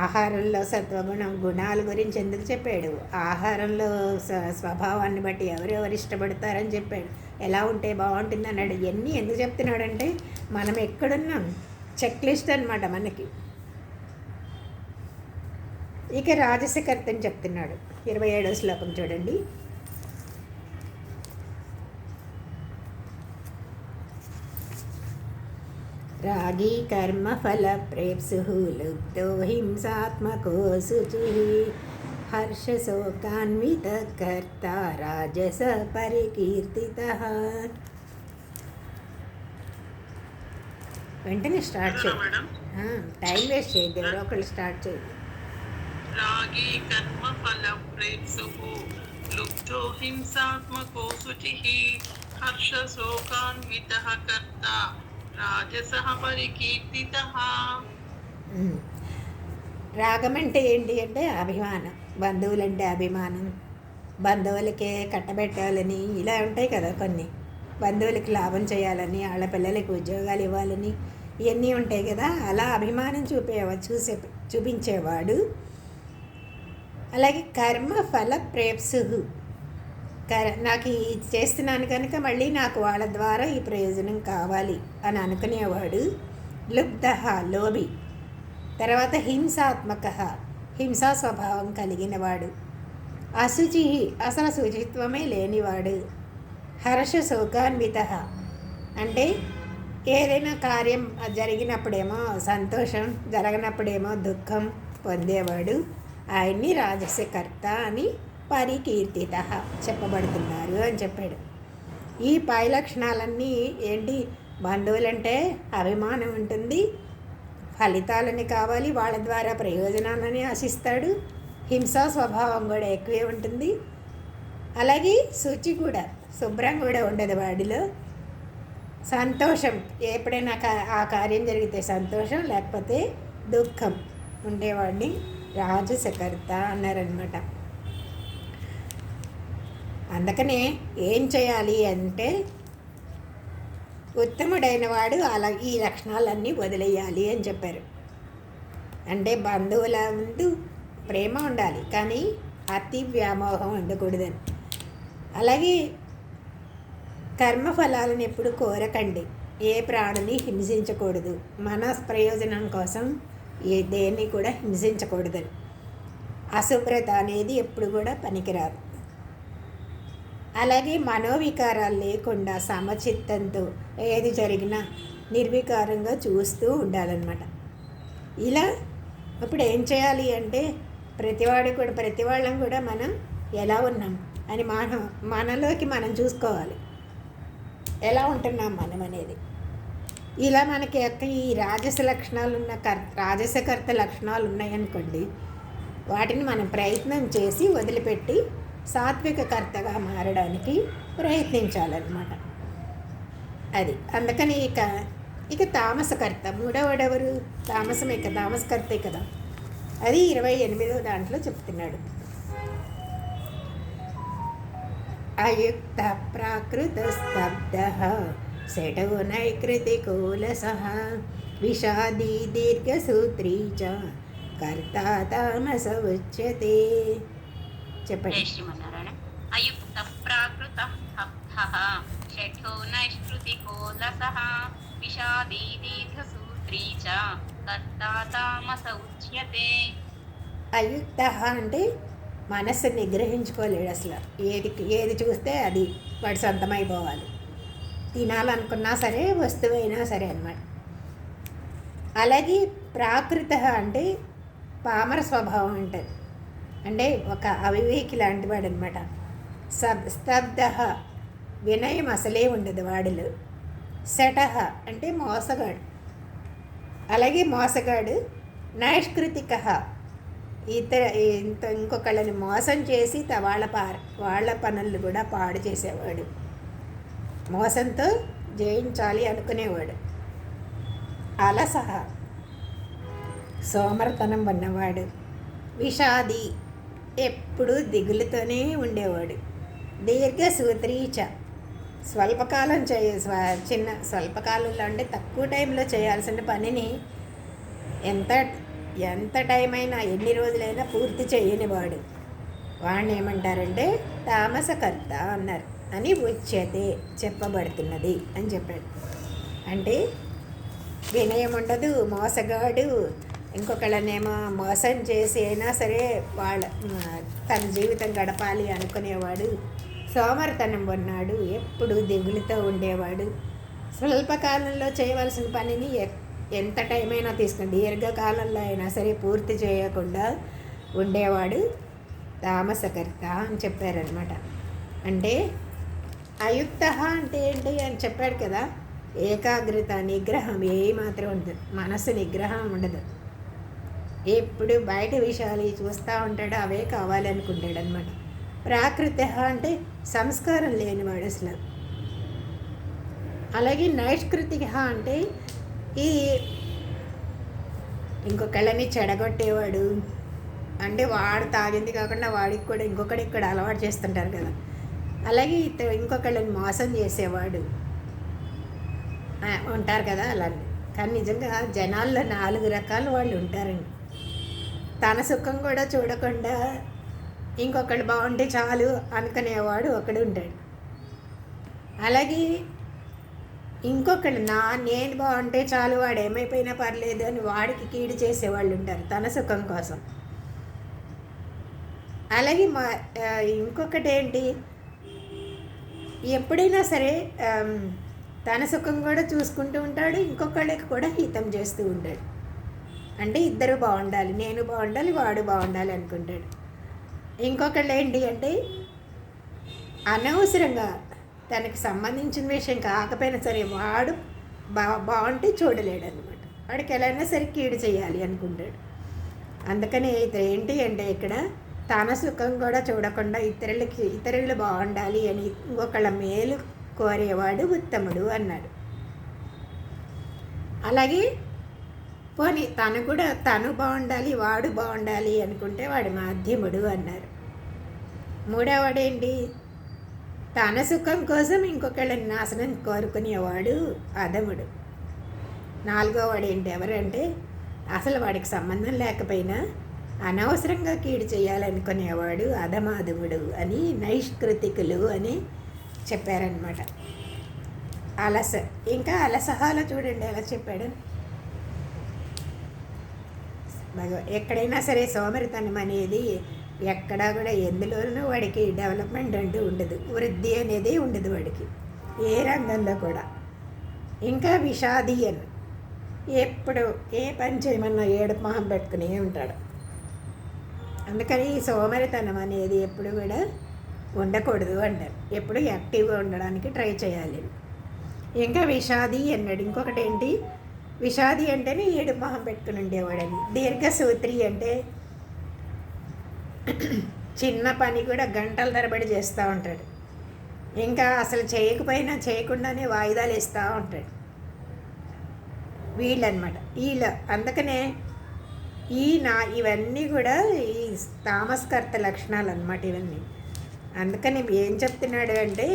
ఆహారంలో సత్వగుణం గుణాల గురించి ఎందుకు చెప్పాడు? ఆహారంలో స్వభావాన్ని బట్టి ఎవరెవరు ఇష్టపడతారని చెప్పాడు. ఎలా ఉంటే బాగుంటుంది అన్నాడు. ఇవన్నీ ఎందుకు చెప్తున్నాడంటే మనం ఎక్కడున్నాం చెక్ లిస్ట్ అనమాట మనకి. ఇక రాజసకర్తని చెప్తున్నాడు. 27వ శ్లోకం చూడండి. రాగి కర్మ ఫల ప్రేప్సు లుబ్ధో హింసాత్మకో శుచి హర్షశోకాన్విత కర్త రాజస పరికీర్తిత. వెంటనే స్టార్ట్ చేయండి, టైం వేస్ట్ చేయద్దు. ఎవరో ఒకళ్ళు స్టార్ట్ చేయండి. రాగి కర్మ ఫల ప్రేప్సు లుబ్ధో హింసాత్మకో శుచి హర్షశోకాన్విత కర్త రాజసః పరికీర్తితః. రాగం అంటే ఏంటి అంటే అభిమానం. బంధువులంటే అభిమానం. బంధువులకే కట్టబెట్టాలని ఇలా ఉంటాయి కదా కొన్ని. బంధువులకి లాభం చేయాలని, వాళ్ళ పిల్లలకి ఉద్యోగాలు ఇవ్వాలని ఇవన్నీ ఉంటాయి కదా. అలా అభిమానం చూపించేవాడు. అలాగే కర్మ ఫల ప్రేప్సు, నాకు ఇది చేస్తున్నాను కనుక మళ్ళీ నాకు వాళ్ళ ద్వారా ఈ ప్రయోజనం కావాలి అని అనుకునేవాడు. లుబ్ధ లోభి. తర్వాత హింసాత్మక, హింసా స్వభావం కలిగినవాడు. అశుచి, అసలు శుచిత్వమే లేనివాడు. హర్ష శోకాన్విత అంటే ఏదైనా కార్యం జరిగినప్పుడేమో సంతోషం, జరగనప్పుడేమో దుఃఖం పొందేవాడు. ఆయన్ని రాజసకర్త అని పరికీర్తిత చెప్పబడుతున్నారు అని చెప్పాడు. ఈ పై లక్షణాలన్నీ ఏంటి? బంధువులంటే అభిమానం ఉంటుంది, ఫలితాలని కావాలి, వాళ్ళ ద్వారా ప్రయోజనాలని ఆశిస్తాడు. హింసా స్వభావం కూడా ఎక్కువే ఉంటుంది. అలాగే శుచి కూడా, శుభ్రం కూడా ఉండదు వాడిలో. సంతోషం, ఎప్పుడైనా ఆ కార్యం జరిగితే సంతోషం, లేకపోతే దుఃఖం ఉండేవాడిని రాజసకర్త అన్నారనమాట. అందుకనే ఏం చేయాలి అంటే ఉత్తముడైన వాడు అలా ఈ లక్షణాలన్నీ వదిలేయాలి అని చెప్పారు. అంటే బంధువుల ముందు ప్రేమ ఉండాలి, కానీ అతి వ్యామోహం ఉండకూడదని. అలాగే కర్మఫలాలను ఎప్పుడు కోరకండి. ఏ ప్రాణిని హింసించకూడదు. మన ప్రయోజనం కోసం దేన్ని కూడా హింసించకూడదని. అశుభ్రత అనేది ఎప్పుడు కూడా పనికిరాదు. అలాగే మనోవికారాలు లేకుండా సమచిత్తంతో ఏది జరిగినా నిర్వికారంగా చూస్తూ ఉండాలన్నమాట. ఇలా ఇప్పుడు ఏం చేయాలి అంటే ప్రతి వాళ్ళం కూడా మనం ఎలా ఉన్నాం అని మనలోకి మనం చూసుకోవాలి. ఎలా ఉంటున్నాం మనం అనేది. ఇలా మనకి ఈ రాజస లక్షణాలు ఉన్న రాజసకర్త లక్షణాలు ఉన్నాయనుకోండి, వాటిని మనం ప్రయత్నం చేసి వదిలిపెట్టి సాత్విక కర్తగా మారడానికి ప్రయత్నించాలన్నమాట. అది అందుకని ఇక తామసకర్త మూడవడెవరు? తామసమే కదా, తామసకర్తే కదా. అది 28వ దాంట్లో చెప్తున్నాడు. అయుక్త ప్రాకృత స్తబ్ధ శటో నైకృతికూలసః విషాదీ దీర్ఘసూత్రీ చ కర్త తామస ఉచ్యతే. చెప్పండి. శ్రీమన్నారాయణ. అయుక్త ప్రాకృత స్తబ్ధః శఠో నైష్కృతికోలసః విషాదీ దీర్ఘసూత్రీ చ కర్తా తామస ఉచ్యతే. అయుక్త అంటే మనస్సు నిగ్రహించుకోలేడు అసలు. ఏది చూస్తే అది వాడి సొంతమైపోవాలి. తినాలనుకున్నా సరే, వస్తువైనా సరే అన్నమాట. అలాగే ప్రాకృత అంటే పామర స్వభావం ఉంటుంది. అంటే ఒక అవివేకి లాంటి వాడు అనమాట. స్తబ్ధ వినయం అసలే ఉండదు వాడిలో. శటహ అంటే మోసగాడు. అలాగే మోసగాడు. నైష్కృతిక ఇంకొకళ్ళని మోసం చేసి వాళ్ళ పనులు కూడా పాడు చేసేవాడు. మోసంతో జయించాలి అనుకునేవాడు. అలసహ సోమరతనం ఉన్నవాడు. విషాది ఎప్పుడూ దిగులుతోనే ఉండేవాడు. దీర్ఘసూత్రీచ స్వల్పకాలంలో అంటే తక్కువ టైంలో చేయాల్సిన పనిని ఎంత టైం అయినా ఎన్ని రోజులైనా పూర్తి చేయనివాడు. వాడిని ఏమంటారంటే తామసకర్త అన్నారు అని ఉచ్యతే చెప్పబడుతున్నది అని చెప్పాడు. అంటే వినయం ఉండదు, మోసగాడు, ఇంకొకళ్ళనేమో మోసం చేసి అయినా సరే తన జీవితం గడపాలి అనుకునేవాడు. సోమరితనం ఉన్నాడు, ఎప్పుడు దిగులుతో ఉండేవాడు. స్వల్పకాలంలో చేయవలసిన పనిని ఎంత టైం అయినా తీసుకుని దీర్ఘకాలంలో అయినా సరే పూర్తి చేయకుండా ఉండేవాడు తామసకర్త అని చెప్పారనమాట. అంటే అయుక్త అంటే ఏంటి అని చెప్పాడు కదా, ఏకాగ్రత, నిగ్రహం మాత్రం ఉండదు, మనసు నిగ్రహం ఉండదు. ఎప్పుడు బయట విషయాలు చూస్తూ ఉంటాడు, అవే కావాలనుకుంటాడు అనమాట. ప్రాకృత అంటే సంస్కారం లేనివాడు అసలు. అలాగే నైష్కృతిక అంటే ఇంకొకళ్ళని చెడగొట్టేవాడు. అంటే వాడు తాగింది కాకుండా వాడికి కూడా ఇంకొకటి ఇక్కడ అలవాటు చేస్తుంటారు కదా, అలాగే ఇంకొకళ్ళని మోసం చేసేవాడు ఉంటారు కదా అలాంటి. కానీ నిజంగా జనాల్లో 4 రకాల వాళ్ళు ఉంటారండి. తన సుఖం కూడా చూడకుండా ఇంకొకళ్ళు బాగుంటే చాలు అనుకునేవాడు ఒకడు ఉంటాడు. అలాగే ఇంకొకళ్ళు నేను బాగుంటే చాలు, వాడు ఏమైపోయినా పర్లేదు అని వాడికి కీడు చేసేవాళ్ళు ఉంటారు తన సుఖం కోసం. అలాగే ఇంకొకటి ఏంటి, ఎప్పుడైనా సరే తన సుఖం కూడా చూసుకుంటూ ఉంటాడు, ఇంకొకళ్ళకి కూడా హితం చేస్తూ ఉంటాడు. అంటే ఇద్దరు బాగుండాలి, నేను బాగుండాలి, వాడు బాగుండాలి అనుకుంటాడు. ఇంకొకళ్ళు ఏంటి అంటే అనవసరంగా తనకి సంబంధించిన విషయం కాకపోయినా సరే వాడు బాగుంటే చూడలేడు అనమాట. వాడికి ఎలా అయినా సరే కీడు చేయాలి అనుకుంటాడు. అందుకని ఏంటి అంటే ఇక్కడ తన సుఖం కూడా చూడకుండా ఇతరులు బాగుండాలి అని ఇంకొకళ్ళ మేలు కోరేవాడు ఉత్తముడు అన్నాడు. అలాగే పోనీ తను బాగుండాలి, వాడు బాగుండాలి అనుకుంటే వాడు మాధ్యముడు అన్నారు. మూడవడేంటి, తన సుఖం కోసం ఇంకొకళ్ళని నాశనం కోరుకునేవాడు అధముడు. 4వ వాడేంటి, ఎవరంటే అసలు వాడికి సంబంధం లేకపోయినా అనవసరంగా కీడు చేయాలనుకునేవాడు అధమాధముడు అని నైష్కృతికులు అని చెప్పారనమాట. ఇంకా అలసహాలో చూడండి ఎలా చెప్పాడు. ఎక్కడైనా సరే సోమరితనం అనేది ఎక్కడా కూడా ఎందులోనూ వాడికి డెవలప్మెంట్ అంటూ ఉండదు, వృద్ధి అనేది ఉండదు వాడికి ఏ రంగంలో కూడా. ఇంకా విషాది అని ఎప్పుడు ఏ పని చేయమన్నా ఏడుపు మొహం పెట్టుకునే ఉంటాడు. అందుకని ఈ సోమరితనం అనేది ఎప్పుడు కూడా ఉండకూడదు అంటారు. ఎప్పుడు యాక్టివ్గా ఉండడానికి ట్రై చేయాలి. ఇంకా విషాది అన్నాడు. ఇంకొకటి ఏంటి, విషాది అంటేనే ఏడు మొహం పెట్టుకుని ఉండేవాడని. దీర్ఘసూత్రి అంటే చిన్న పని కూడా గంటల తరబడి చేస్తూ ఉంటాడు. ఇంకా అసలు చేయకుండానే వాయిదాలు ఇస్తూ ఉంటాడు వీళ్ళనమాట. అందుకనే ఇవన్నీ కూడా ఈ తామస్కర్త లక్షణాలు అన్నమాట ఇవన్నీ. అందుకని ఏం చెప్తున్నాడు అంటే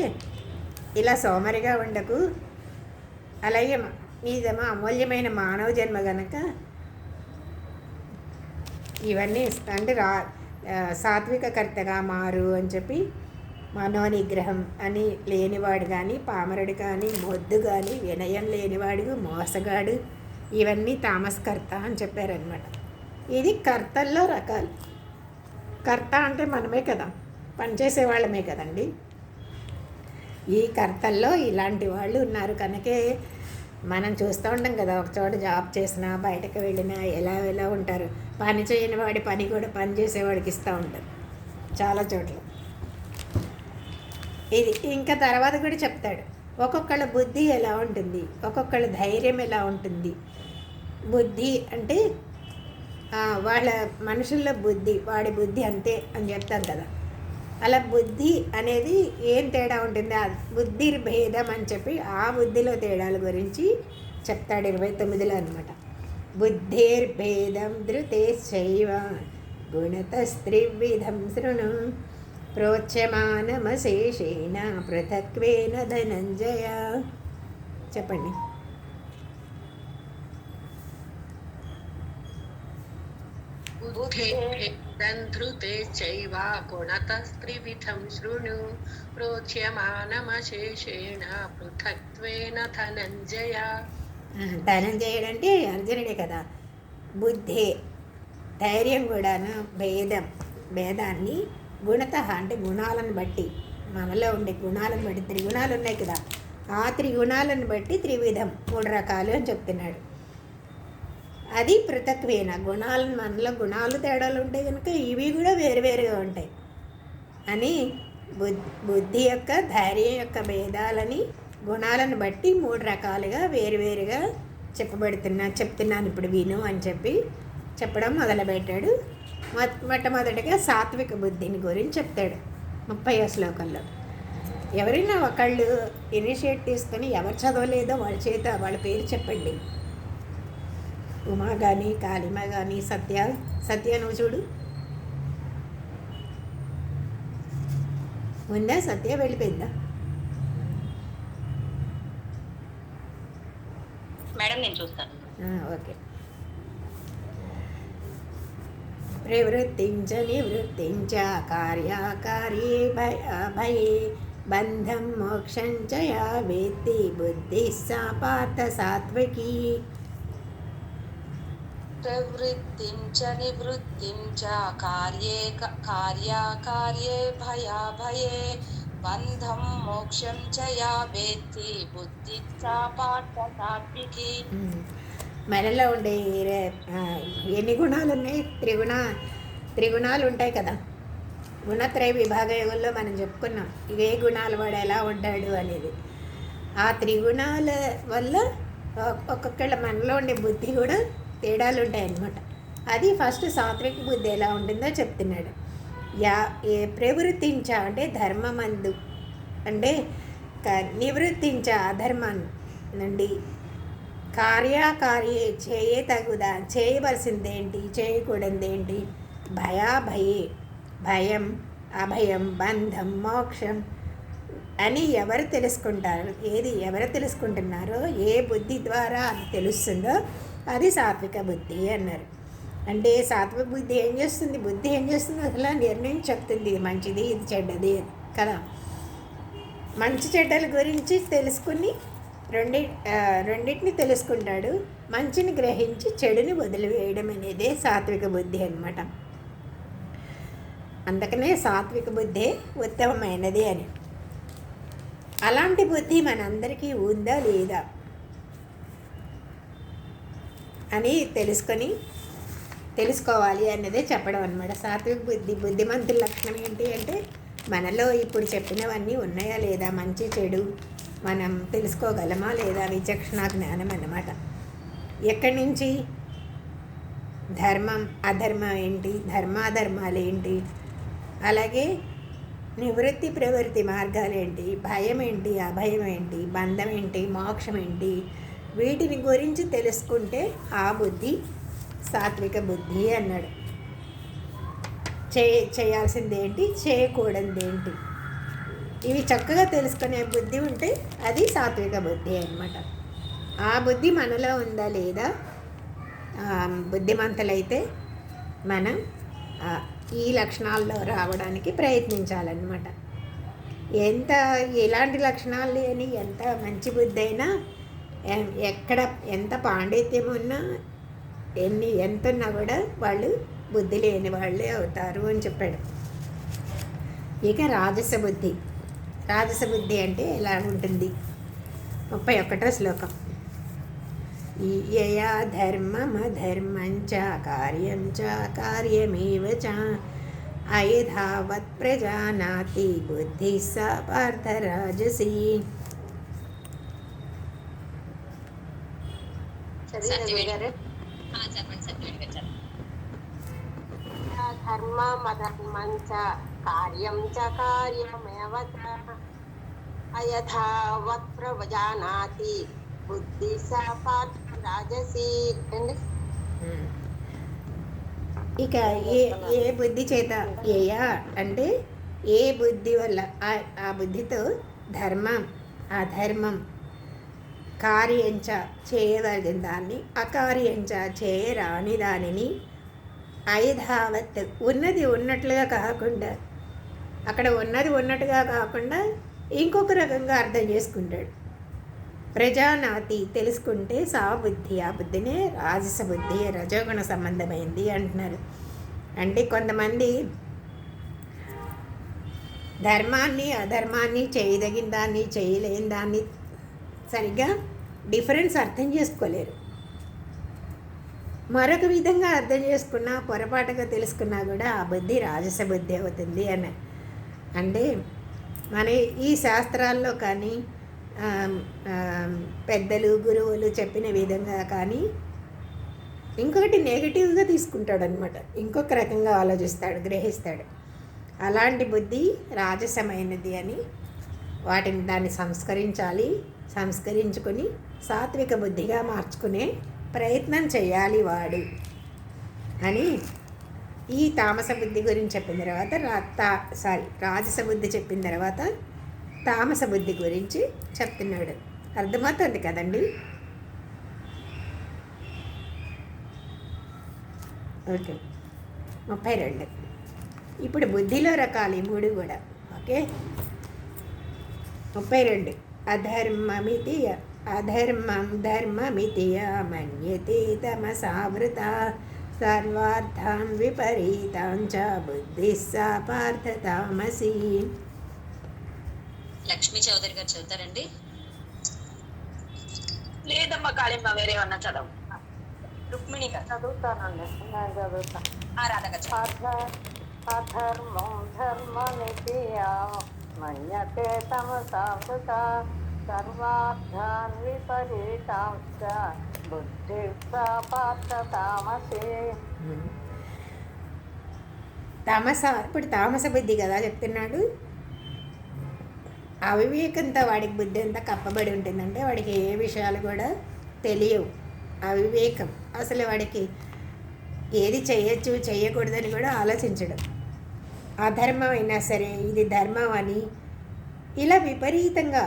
ఇలా సోమరిగా ఉండకు, అలాగే నీదేమో అమూల్యమైన మానవ జన్మ గనక ఇవన్నీ అంటే సాత్విక కర్తగా మారు అని చెప్పి మనోనిగ్రహం అని లేనివాడు కానీ, పామరుడు కానీ, మొద్దు కానీ, వినయం లేనివాడు, మోసగాడు, ఇవన్నీ తామస్కర్త అని చెప్పారనమాట. ఇది కర్తల్లో రకాలు. కర్త అంటే మనమే కదా, పనిచేసే వాళ్ళమే కదండి. ఈ కర్తల్లో ఇలాంటి వాళ్ళు ఉన్నారు కనుకే మనం చూస్తూ ఉంటాం కదా, ఒక చోట జాబ్ చేసినా బయటకు వెళ్ళినా ఎలా ఉంటారు. పని చేయని వాడి పని కూడా పని చేసేవాడికి ఇస్తూ ఉంటారు చాలా చోట్ల. ఇది ఇంకా తర్వాత కూడా చెప్తాడు, ఒక్కొక్కళ్ళ బుద్ధి ఎలా ఉంటుంది, ఒక్కొక్కళ్ళ ధైర్యం ఎలా ఉంటుంది. బుద్ధి అంటే వాళ్ళ మనుషుల్లో బుద్ధి, వాడి బుద్ధి అంతే అని చెప్తాం కదా. అలా బుద్ధి అనేది ఏం తేడా ఉంటుంది, ఆ బుద్ధి భేదం అని చెప్పి ఆ బుద్ధిలో తేడాల గురించి చెప్తాడు 29లో అనమాట. బుద్ధిర్భేదం ధృతేశ్చైవ గుణతస్త్రివిధం శృణు ప్రోచ్యమానమశేషేణ పృథక్వేన ధనంజయ. చెప్పండి. बुद्धिर्भेदं धृते चैव गुणतस्त्रिविधं शृणु प्रोच्यमानमशेषेण पृथक्त्वेन धनञ्जय. ధనంజయుడు అంటే అర్జునుడే కదా. బుద్ధి ధైర్యం కూడాను భేదాన్ని గుణత అంటే గుణాలను బట్టి, మనలో ఉండే గుణాలను బట్టి, త్రిగుణాలు ఉన్నాయి కదా, ఆ త్రిగుణాలను బట్టి త్రివిధం 3 రకాలు అని చెప్తున్నాడు. అది పృథక్వేన గుణాలను, మనలో గుణాలు తేడాలు ఉంటాయి కనుక ఇవి కూడా వేరువేరుగా ఉంటాయి అని బుద్ధి యొక్క ధైర్యం యొక్క భేదాలని గుణాలను బట్టి 3 రకాలుగా వేరువేరుగా చెప్తున్నాను ఇప్పుడు విను అని చెప్పి చెప్పడం మొదలుపెట్టాడు. మొట్టమొదటిగా సాత్విక బుద్ధిని గురించి చెప్తాడు 30వ శ్లోకంలో. ఎవరైనా ఒకళ్ళు ఇనిషియేట్ తీసుకొని ఎవరు చదవలేదో వాళ్ళ చేత వాళ్ళ పేరు చెప్పండి. ఉమా కానీ, కాళిమ కానీ, సత్య నువ్వు చూడు. ఉందా? సత్య వెళ్ళిపోయిందా? మేడం నేను చూస్తాను. ఓకే. ప్రవృత్తించ నివృత్తించ కార్యాకార్యే భయే బంధం మోక్షం చ యా వేత్తి బుద్ధి సా పార్థ సాత్వికీ. प्रवृत्तिं च निवृत्तिं च कार्याकार्ये भयाभये बन्धं मोक्षं च या वेत्ति बुद्धिः सा पार्थ सात्विकी. మనలో ఉండే ఎన్ని గుణాలు ఉన్నాయి? త్రిగుణాలు ఉంటాయి కదా. గుణత్రయ విభాగ యోగంలో మనం చెప్పుకున్నాం ఇవే గుణాలు వాడు ఎలా ఉంటాడు అనేది. ఆ త్రిగుణాల వల్ల ఒక్కొక్కళ్ళ మనలో ఉండే బుద్ధి కూడా తేడాలు ఉంటాయన్నమాట. అది ఫస్ట్ సాత్విక బుద్ధి ఎలా ఉంటుందో చెప్తున్నాడు. ప్రవృత్తించ అంటే ధర్మమందు, అంటే నివృత్తించ అధర్మం నుండి, కార్యాకార్యే తగుదా చేయవలసిందేంటి చేయకూడదేంటి, భయాభయే భయం అభయం బంధం మోక్షం అని ఎవరు తెలుసుకుంటున్నారో ఏ బుద్ధి ద్వారా అది తెలుస్తుందో అది సాత్విక బుద్ధి అన్నారు. అంటే సాత్విక బుద్ధి ఏం చేస్తుంది? బుద్ధి ఏం చేస్తుంది? అసలు నిర్ణయం చెప్తుంది, ఇది మంచిది ఇది చెడ్డది కదా. మంచి చెడ్డల గురించి తెలుసుకుని రెండింటిని తెలుసుకుంటాడు. మంచిని గ్రహించి చెడుని వదిలివేయడం అనేదే సాత్విక బుద్ధి అన్నమాట. అందుకనే సాత్విక బుద్ధి ఉత్తమమైనది అని. అలాంటి బుద్ధి మనందరికీ ఉందా లేదా అని తెలుసుకోవాలి అన్నదే చెప్పడం అన్నమాట. సాత్విక బుద్ధిమంతుల లక్షణం ఏంటి అంటే మనలో ఇప్పుడు చెప్పినవన్నీ ఉన్నాయా లేదా, మంచి చెడు మనం తెలుసుకోగలమా లేదా, విచక్షణ జ్ఞానం అన్నమాట. ఎక్కడి నుంచి? ధర్మం అధర్మం ఏంటి, ధర్మాధర్మాలు ఏంటి, అలాగే నివృత్తి ప్రవృత్తి మార్గాలు ఏంటి, భయం ఏంటి అభయం ఏంటి, బంధం ఏంటి మోక్షం ఏంటి, వీటిని గురించి తెలుసుకుంటే ఆ బుద్ధి సాత్విక బుద్ధి అన్నాడు. చేయాల్సిందేంటి చేయకూడదేంటి ఇవి చక్కగా తెలుసుకునే బుద్ధి ఉంటే అది సాత్విక బుద్ధి అన్నమాట. ఆ బుద్ధి మనలో ఉందా లేదా, బుద్ధిమంతులైతే మనం ఈ లక్షణాల్లో రావడానికి ప్రయత్నించాలన్నమాట. ఎలాంటి లక్షణాలు లేని ఎంత మంచి బుద్ధి అయినా, ఎక్కడ ఎంత పాండిత్యం ఉన్నా, ఎంత ఉన్నా కూడా వాళ్ళు బుద్ధి లేని వాళ్ళే అవుతారు అని చెప్పాడు. ఇక రాజస బుద్ధి అంటే ఎలా ఉంటుంది? 31వ శ్లోకం. యయా ధర్మమధర్మం చ కార్యం చ కార్యమేవ చ అయథావత్ ప్రజానాతి బుద్ధి స పార్థ రాజసి. చెప్పండి సత్యవేడి గారు. ధర్మమధర్మం చ కార్యం చ కార్యమేవ చ అయథావత్ ప్రవజానాతి బుద్ధి సా పార్థ రాజసి అండి. ఇక ఏ ఏ బుద్ధి చేత ఏయ అంటే ఏ బుద్ధి వల్ల ఆ బుద్ధితో ధర్మం అధర్మం కార్యంచ చేయదగిన దాన్ని అకార్యంచ చేయరాని దానిని ఐధావత్ ఉన్నది ఉన్నట్లుగా కాకుండా అక్కడ ఉన్నది ఉన్నట్టుగా కాకుండా ఇంకొక రకంగా అర్థం చేసుకుంటాడు. ప్రజానాతి తెలుసుకుంటే సా బుద్ధి, ఆ బుద్ధినే రాజస బుద్ధి, రజోగుణ సంబంధమైంది అంటున్నారు. అంటే కొంతమంది ధర్మాన్ని అధర్మాన్ని చేయదగిన దాన్ని చేయలేని దాన్ని సరిగ్గా డిఫరెన్స్ అర్థం చేసుకోలేరు. మరొక విధంగా అర్థం చేసుకున్నా పొరపాటుగా తెలుసుకున్నా కూడా ఆ బుద్ధి రాజస బుద్ధి అవుతుంది అని. అంటే మన ఈ శాస్త్రాల్లో కానీ పెద్దలు గురువులు చెప్పిన విధంగా కానీ ఇంకొకటి నెగిటివ్గా తీసుకుంటాడు అనమాట, ఇంకొక రకంగా ఆలోచిస్తాడు, గ్రహిస్తాడు. అలాంటి బుద్ధి రాజసమైనది అని దాన్ని సంస్కరించాలి, సంస్కరించుకొని సాత్విక బుద్ధిగా మార్చుకునే ప్రయత్నం చేయాలి వాడు అని ఈ తామస బుద్ధి గురించి చెప్పిన తర్వాత రాజస బుద్ధి చెప్పిన తర్వాత తామస బుద్ధి గురించి చెప్తున్నాడు. అర్థమవుతుంది కదండి. ఓకే, 32. ఇప్పుడు బుద్ధిలో రకాలు ఈ 3 కూడా. ఓకే, 32. అధర్మం ధర్మమితి మన్యతే తమసావృత సర్వార్థాన్ విపరీతాంచ బుద్ధి సా పార్థ తామసి. లక్ష్మీ చౌదరి గారు చదువుతారండి. లేదమ్మా కాళింబ, వేరే ఏమన్నా చదవు. రుక్మిణి గారు చదువుతానండి, నేను చదువుతా. రాధ గారు అధర్మం ధర్మమితి మన్యతే తమసావృత సర్వార్థాన్ విపరీతాంచ బుద్ధి సా పార్థ తామసి. ఇప్పుడు తామస బుద్ధి కదా చెప్తున్నాడు. అవివేకంతో వాడికి బుద్ధి అంతా కప్పబడి ఉంటుందంటే వాడికి ఏ విషయాలు కూడా తెలియవు. అవివేకం, అసలు వాడికి ఏది చేయొచ్చు చేయకూడదని కూడా ఆలోచించడం. అధర్మం అయినా సరే ఇది ధర్మం అని ఇలా విపరీతంగా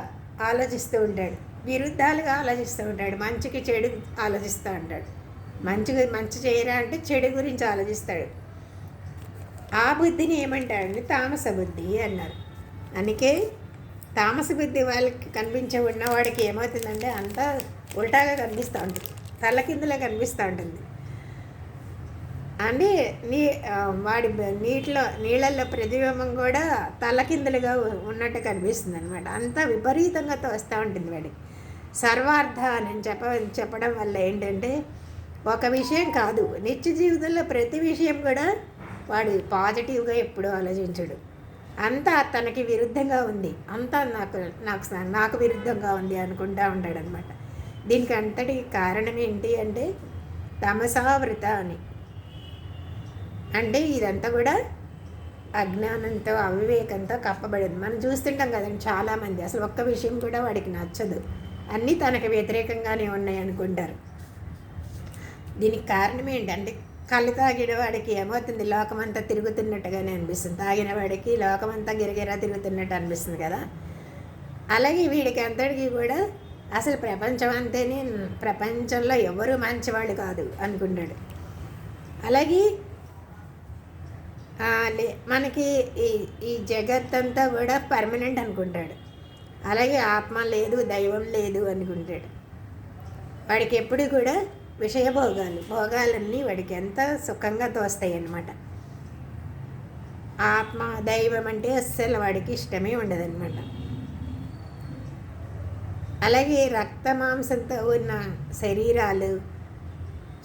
ఆలోచిస్తూ ఉంటాడు, విరుద్ధాలుగా ఆలోచిస్తూ ఉంటాడు. మంచికి చెడు ఆలోచిస్తూ ఉంటాడు. మంచి చేయరా అంటే చెడు గురించి ఆలోచిస్తాడు. ఆ బుద్ధిని ఏమంటాడంటే తామస బుద్ధి అన్నారు. అందుకే తామస బుద్ధి వాళ్ళకి కనిపించే ఉన్నవాడికి ఏమవుతుందంటే అంతా ఉల్టాగా కనిపిస్తూ ఉంటుంది, తలకిందులా కనిపిస్తూ ఉంటుంది. అంటే వాడి నీళ్ళల్లో ప్రతిబింబం కూడా తలకిందులుగా ఉన్నట్టు కనిపిస్తుంది అనమాట. అంతా విపరీతంగా తోస్తూ ఉంటుంది వాడికి. సర్వార్థ అని చెప్పడం వల్ల ఏంటంటే ఒక విషయం కాదు, నిత్య జీవితంలో ప్రతి విషయం కూడా వాడు పాజిటివ్గా ఎప్పుడూ ఆలోచించడు. అంతా తనకి విరుద్ధంగా ఉంది, అంతా నాకు విరుద్ధంగా ఉంది అనుకుంటూ ఉంటాడనమాట. దీనికి అంతటి కారణం ఏంటి అంటే తమసావృత అని. అంటే ఇదంతా కూడా అజ్ఞానంతో అవివేకంతో కప్పబడింది. మనం చూస్తుంటాం కదండి చాలామంది అసలు ఒక్క విషయం కూడా వాడికి నచ్చదు, అన్నీ తనకు వ్యతిరేకంగానే ఉన్నాయి అనుకుంటారు. దీనికి కారణం ఏంటంటే కళ్ళు తాగిన వాడికి ఏమవుతుంది, లోకమంతా తిరుగుతున్నట్టుగానే అనిపిస్తుంది. తాగిన వాడికి లోకమంతా గిరగిరా తిరుగుతున్నట్టు అనిపిస్తుంది కదా. అలాగే వీడికి అంతటికి కూడా అసలు ప్రపంచంలో ఎవరు మంచివాళ్ళు కాదు అనుకుంటాడు. అలాగే మనకి ఈ జగత్తంతా కూడా పర్మనెంట్ అనుకుంటాడు. అలాగే ఆత్మ లేదు, దైవం లేదు అనుకుంటాడు. వాడికి ఎప్పుడు కూడా భోగాలన్నీ వాడికి ఎంత సుఖంగా తోస్తాయి అన్నమాట. ఆత్మ దైవం అంటే అస్సలు వాడికి ఇష్టమే ఉండదన్నమాట. అలాగే రక్త మాంసంతో ఉన్న శరీరాలు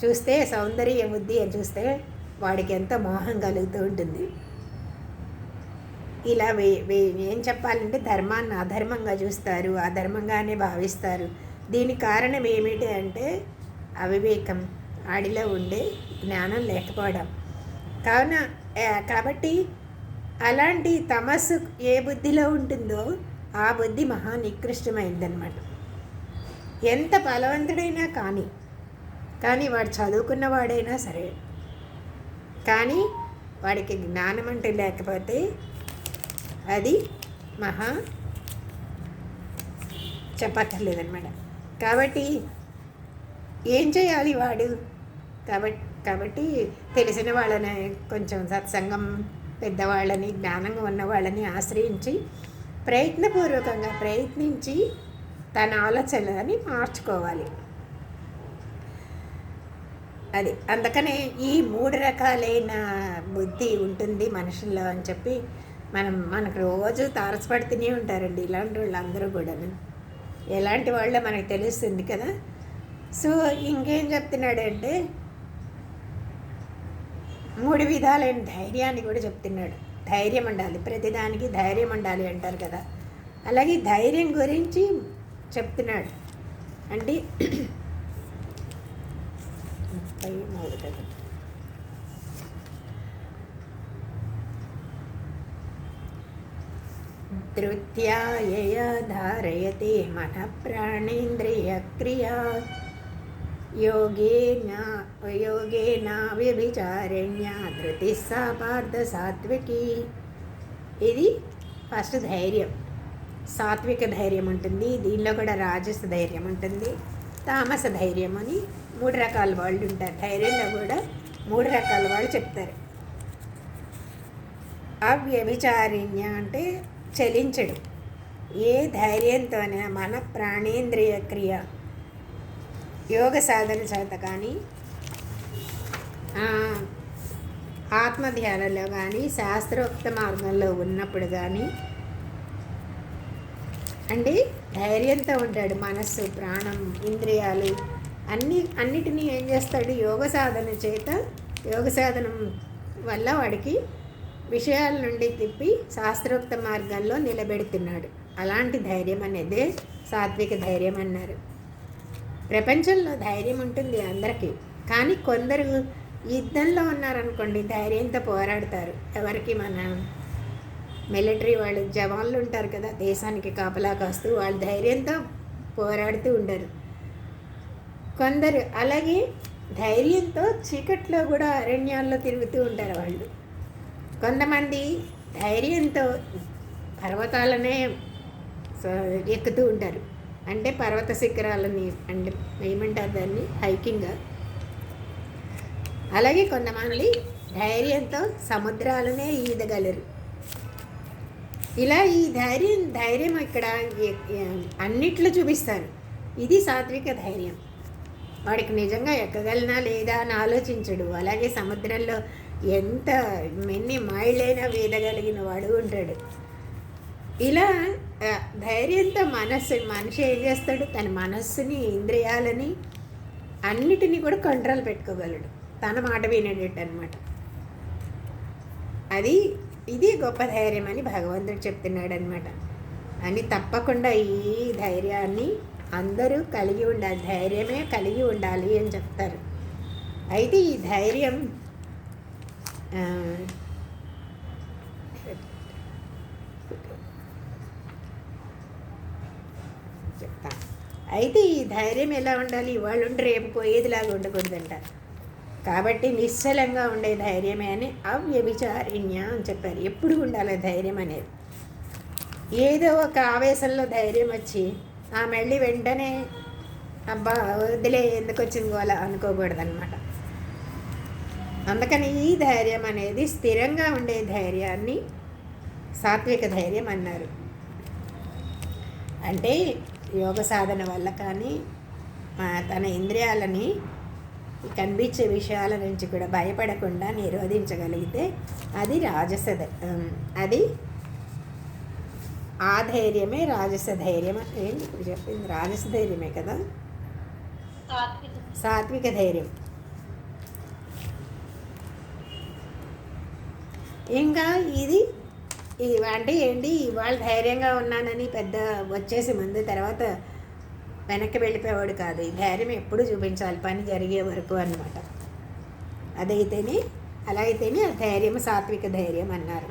చూస్తే సౌందర్య బుద్ధి అని చూస్తే వాడికి ఎంత మోహం కలుగుతూ ఉంటుంది. ఇలా ఏం చెప్పాలంటే ధర్మాన్ని అధర్మంగా చూస్తారు, అధర్మంగానే భావిస్తారు. దీనికి కారణం ఏమిటి అంటే అవివేకం, ఆడిలో ఉండే జ్ఞానం లేకపోవడం. కావున కాబట్టి అలాంటి తమస్సు ఏ బుద్ధిలో ఉంటుందో ఆ బుద్ధి మహా నికృష్టమైందనమాట. ఎంత బలవంతుడైనా కానీ వాడు చదువుకున్నవాడైనా సరే, కానీ వాడికి జ్ఞానం అంటే లేకపోతే అది మహా చెప్పక్కర్లేదన్నమాట. కాబట్టి ఏం చేయాలి వాడు? కాబట్టి తెలిసిన వాళ్ళని, కొంచెం సత్సంగం పెద్దవాళ్ళని, జ్ఞానంగా ఉన్న వాళ్ళని ఆశ్రయించి ప్రయత్నపూర్వకంగా ప్రయత్నించి తన ఆలోచనలని మార్చుకోవాలి. అది అందుకనే ఈ 3 రకాలైన బుద్ధి ఉంటుంది మనుషుల్లో అని చెప్పి మనకు రోజు తారసపడుతూనే ఉంటారండి ఇలాంటి వాళ్ళు అందరూ కూడాను. ఎలాంటి వాళ్ళో మనకు తెలుస్తుంది కదా. సో ఇంకేం చెప్తున్నాడంటే 3 విధాలైన ధైర్యాన్ని కూడా చెప్తున్నాడు. ధైర్యం ఉండాలి, ప్రతిదానికి ధైర్యం ఉండాలి అంటారు కదా. అలాగే ధైర్యం గురించి చెప్తున్నాడు. అంటే 33 కదా. ధృత్యాయయా ధారయతే మనః ప్రాణేంద్రియక్రియా యోగేన వ్యభిచారిణ్యా ధృతిః సా పార్థ సాత్వికి. ఇది ఫస్ట్ ధైర్యం. సాత్విక ధైర్యం ఉంటుంది, దీనిలో కూడా రాజస ధైర్యం ఉంటుంది, తామస ధైర్యం అని 3 రకాల వాళ్ళు ఉంటారు. ధైర్యంలో కూడా 3 రకాల వాళ్ళు చెప్తారు. అవ్యభిచారిణ్య అంటే చలించడు. ఏ ధైర్యంతోనే మన ప్రాణేంద్రియ క్రియ యోగ సాధన చేత కానీ, ఆత్మధ్యానంలో కానీ, శాస్త్రోక్త మార్గంలో ఉన్నప్పుడు కానీ అంటే ధైర్యంతో ఉంటాడు. మనస్సు, ప్రాణం, ఇంద్రియాలు అన్నిటినీ ఏం చేస్తాడు? యోగ సాధన చేత, యోగ సాధనం వల్ల వాడికి విషయాల నుండి తిప్పి శాస్త్రోక్త మార్గాల్లో నిలబెడుతున్నాడు. అలాంటి ధైర్యం అనేదే సాత్విక ధైర్యం అన్నారు. ప్రపంచంలో ధైర్యం ఉంటుంది అందరికీ, కానీ కొందరు యుద్ధంలో ఉన్నారనుకోండి ధైర్యంతో పోరాడతారు. ఎవరికి? మన మిలిటరీ వాళ్ళు, జవాన్లు ఉంటారు కదా, దేశానికి కాపలా కాస్తూ వాళ్ళు ధైర్యంతో పోరాడుతూ ఉంటారు. కొందరు అలాగే ధైర్యంతో చీకట్లో కూడా అరణ్యాల్లో తిరుగుతూ ఉంటారు వాళ్ళు. కొంతమంది ధైర్యంతో పర్వతాలనే ఎక్కుతూ ఉంటారు. అంటే పర్వత శిఖరాలని, అంటే ఏమంటారు దాన్ని, హైకింగ్. అలాగే కొంతమంది ధైర్యంతో సముద్రాలనే ఈదగలరు. ఇలా ఈ ధైర్యం ఇక్కడ అన్నిట్లో చూపిస్తారు. ఇది సాత్విక ధైర్యం. వాడికి నిజంగా ఎక్కగలనా లేదా అని ఆలోచించడు. అలాగే సముద్రంలో ఎంత ఎన్ని మైళ్ళైనా వీదగలిగిన వాడు ఉంటాడు. ఇలా ధైర్యంతో మనిషి ఏం చేస్తాడు? తన మనస్సుని, ఇంద్రియాలని అన్నిటినీ కూడా కంట్రోల్ పెట్టుకోగలడు. తన మాట వినేటట్టు అనమాట. ఇది గొప్ప ధైర్యం అని భగవంతుడు చెప్తున్నాడు అనమాట. అని తప్పకుండా ఈ ధైర్యాన్ని అందరూ కలిగి ఉండాలి, ధైర్యమే కలిగి ఉండాలి అని చెప్తారు. అయితే ఈ ధైర్యం చెప్తాను. అయితే ఈ ధైర్యం ఎలా ఉండాలి? ఇవాళ ఉండి రేపు పోయేదిలాగా ఉండకూడదంట. కాబట్టి నిశ్చలంగా ఉండే ధైర్యమే అని అవ్యభిచారిణ్య అని చెప్పారు. ఎప్పుడు ఉండాలి ధైర్యం అనేది. ఏదో ఒక ఆవేశంలో ధైర్యం వచ్చి మళ్ళీ వెంటనే అబ్బా వదిలే ఎందుకు వచ్చింది గోల అనుకోకూడదన్నమాట. అందుకని ఈ ధైర్యం అనేది స్థిరంగా ఉండే ధైర్యాన్ని సాత్విక ధైర్యం అన్నారు. అంటే యోగ సాధన వల్ల కానీ తన ఇంద్రియాలని కనిపించే విషయాల నుంచి కూడా భయపడకుండా నిరోధించగలిగితే అది అది ఆ ధైర్యమే రాజస ధైర్యం. ఏంటి ఇప్పుడు చెప్పింది? రాజస ధైర్యమే కదా, సాత్విక ధైర్యం. ఇంకా ఇది అంటే ఏంటి? ఇవాళ ధైర్యంగా ఉన్నానని పెద్ద వచ్చేసి ముందు తర్వాత వెనక్కి వెళ్ళిపోయేవాడు కాదు. ఈ ధైర్యం ఎప్పుడు చూపించాలి, పని జరిగే వరకు అన్నమాట. అదైతేనే అలా అయితేనే ఆ ధైర్యం సాత్విక ధైర్యం అన్నారు.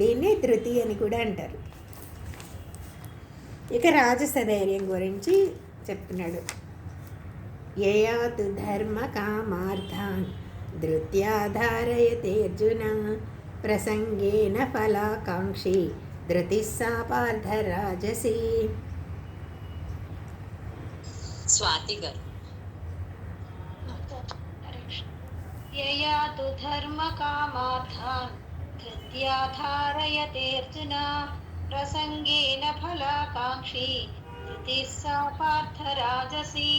దీన్ని ధృతి అని కూడా అంటారు. ఇక రాజస ధైర్యం గురించి చెప్తున్నాడు. యయాతు ధర్మ కామార్థాన్ ధృత్యాధారయతే అర్జున ప్రసంగేన ఫలాకాంక్షి ధృతిः సా పార్థ రాజసి. స్వాతి గారు. యయా తు ధర్మ కామార్థాన్ ధృత్యా ధారయతే అర్జున ప్రసంగేన ఫలాకాంక్షి ధృతిः సా పార్థ రాజసి.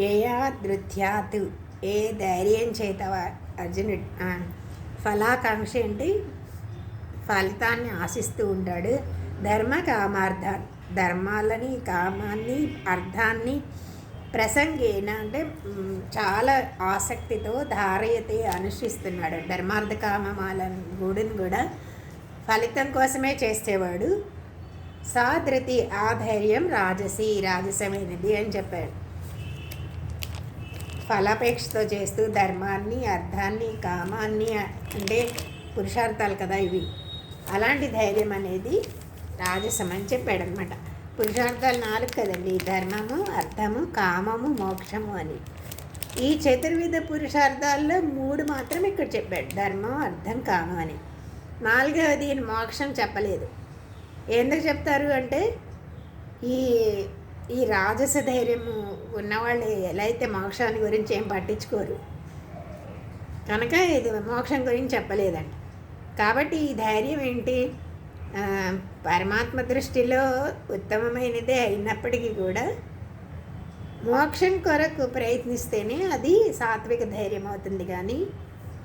యయా ధృత్యాతు ఏ ధైర్యం చేత అర్జునుడు ఫలాకాంక్ష అంటే ఫలితాన్ని ఆశిస్తూ ఉంటాడు. ధర్మ కామార్థాన్ ధర్మాలని కామాన్ని అర్థాన్ని ప్రసంగేన అంటే చాలా ఆసక్తితో ధారయతే అనుష్ఠిస్తున్నాడు. ధర్మార్థ కామాలను కూడా ఫలితం కోసమే చేసేవాడు. సాధృతి ఆ ధైర్యం రాజసి రాజసమైనది అని చెప్పాడు. ఫలాపేక్షతో చేస్తూ ధర్మాన్ని అర్థాన్ని కామాన్ని అంటే పురుషార్థాలు కదా ఇవి, అలాంటి ధైర్యం అనేది రాజసం అని చెప్పాడు అనమాట. పురుషార్థాలు 4 కదండి, ధర్మము అర్థము కామము మోక్షము అని. ఈ చతుర్విధ పురుషార్థాల్లో 3 మాత్రం ఇక్కడ చెప్పాడు, ధర్మం అర్థం కామం అని. 4వది మోక్షం చెప్పలేదు. ఎందుకు చెప్తారు అంటే ఈ రాజస ధైర్యము ఉన్నవాళ్ళు ఎలా అయితే మోక్షాన్ని గురించి ఏం పట్టించుకోరు కనుక ఇది మోక్షం గురించి చెప్పలేదంట. కాబట్టి ఈ ధైర్యం ఏంటి, పరమాత్మ దృష్టిలో ఉత్తమమైనదే అయినప్పటికీ కూడా మోక్షం కొరకు ప్రయత్నిస్తేనే అది సాత్విక ధైర్యం అవుతుంది. కానీ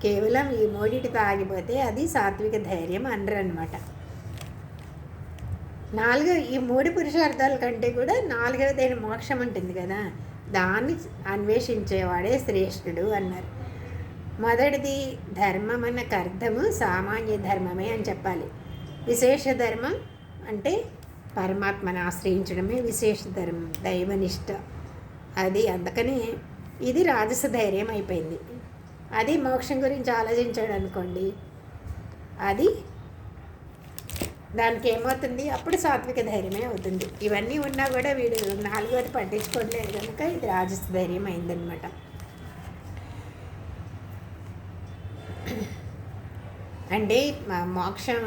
కేవలం ఈ 3టితో ఆగిపోతే అది సాత్విక ధైర్యం అనరన్నమాట. ఈ 3 పురుషార్థాల కంటే కూడా 4వదైన మోక్షం ఉంటుంది కదా, దాన్ని అన్వేషించేవాడే శ్రేష్ఠుడు అన్నారు. మొదటిది ధర్మం అన్నకు అర్థము సామాన్య ధర్మమే అని చెప్పాలి. విశేష ధర్మం అంటే పరమాత్మను ఆశ్రయించడమే విశేష ధర్మం, దైవనిష్ట. అది అందుకని ఇది రాజస ధైర్యం అయిపోయింది. అది మోక్షం గురించి ఆలోచించాడు అనుకోండి, అది దానికి ఏమవుతుంది, అప్పుడు సాత్విక ధైర్యమే అవుతుంది. ఇవన్నీ ఉన్నా కూడా వీడు 4వది పట్టించుకోవట్లేదు కనుక ఇది రాజస ధైర్యం అయిందనమాట. అంటే మోక్షం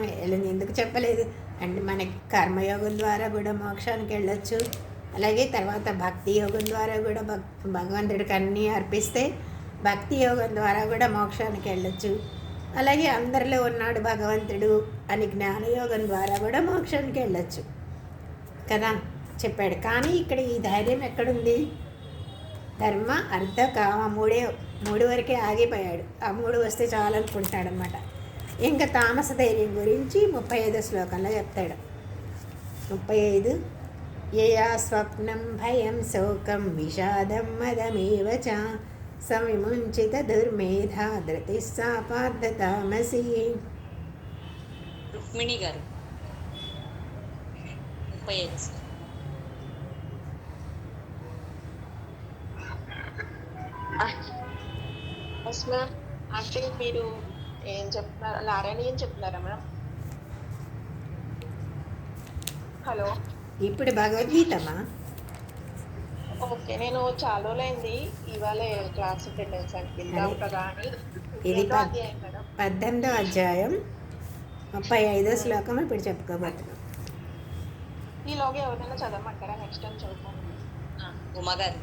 ఎందుకు చెప్పలేదు అంటే మనకి కర్మయోగం ద్వారా కూడా మోక్షానికి వెళ్ళొచ్చు. అలాగే తర్వాత భక్తి యోగం ద్వారా కూడా భగవంతుడికి అన్నీ అర్పిస్తే భక్తి యోగం ద్వారా కూడా మోక్షానికి వెళ్ళొచ్చు. అలాగే అందరిలో ఉన్నాడు భగవంతుడు అని జ్ఞానయోగం ద్వారా కూడా మోక్షానికి వెళ్ళొచ్చు కదా చెప్పాడు. కానీ ఇక్కడ ఈ ధైర్యం ఎక్కడుంది, ధర్మ అర్థ కామ 3 వరకే ఆగిపోయాడు. ఆ 3 వస్తే చాలనుకుంటాడు అనమాట. ఇంకా తామస ధైర్యం గురించి 35వ శ్లోకంలో చెప్తాడు. 35 యయా స్వప్నం భయం శోకం విషాదం మదమేవ చ సవిముంచిత దుర్మేధా ధృతిः సా పార్థ తామసి. రుక్మిణి గారు. 35. మ్యామ్ అంటే మీరు ఏం చెప్తున్నారు, నారాయణ ఏం చెప్తున్నారా మేడం? హలో, ఇప్పుడు భగవద్గీతమా? ఓకే, నేను చాలా రోజులైంది ఇవాళ క్లాస్ అటెండెన్స్ అని వెళ్దాం కదా అని. ఇది ఏదో అధ్యాయం మేడం? 18వ అధ్యాయం 35వ శ్లోకం ఇప్పుడు చెప్పుకోబోతున్నాం. ఈలోగా ఎవరైనా చదవమంటారా? నెక్స్ట్ టైం చదువుతాను. ఉమా గారు.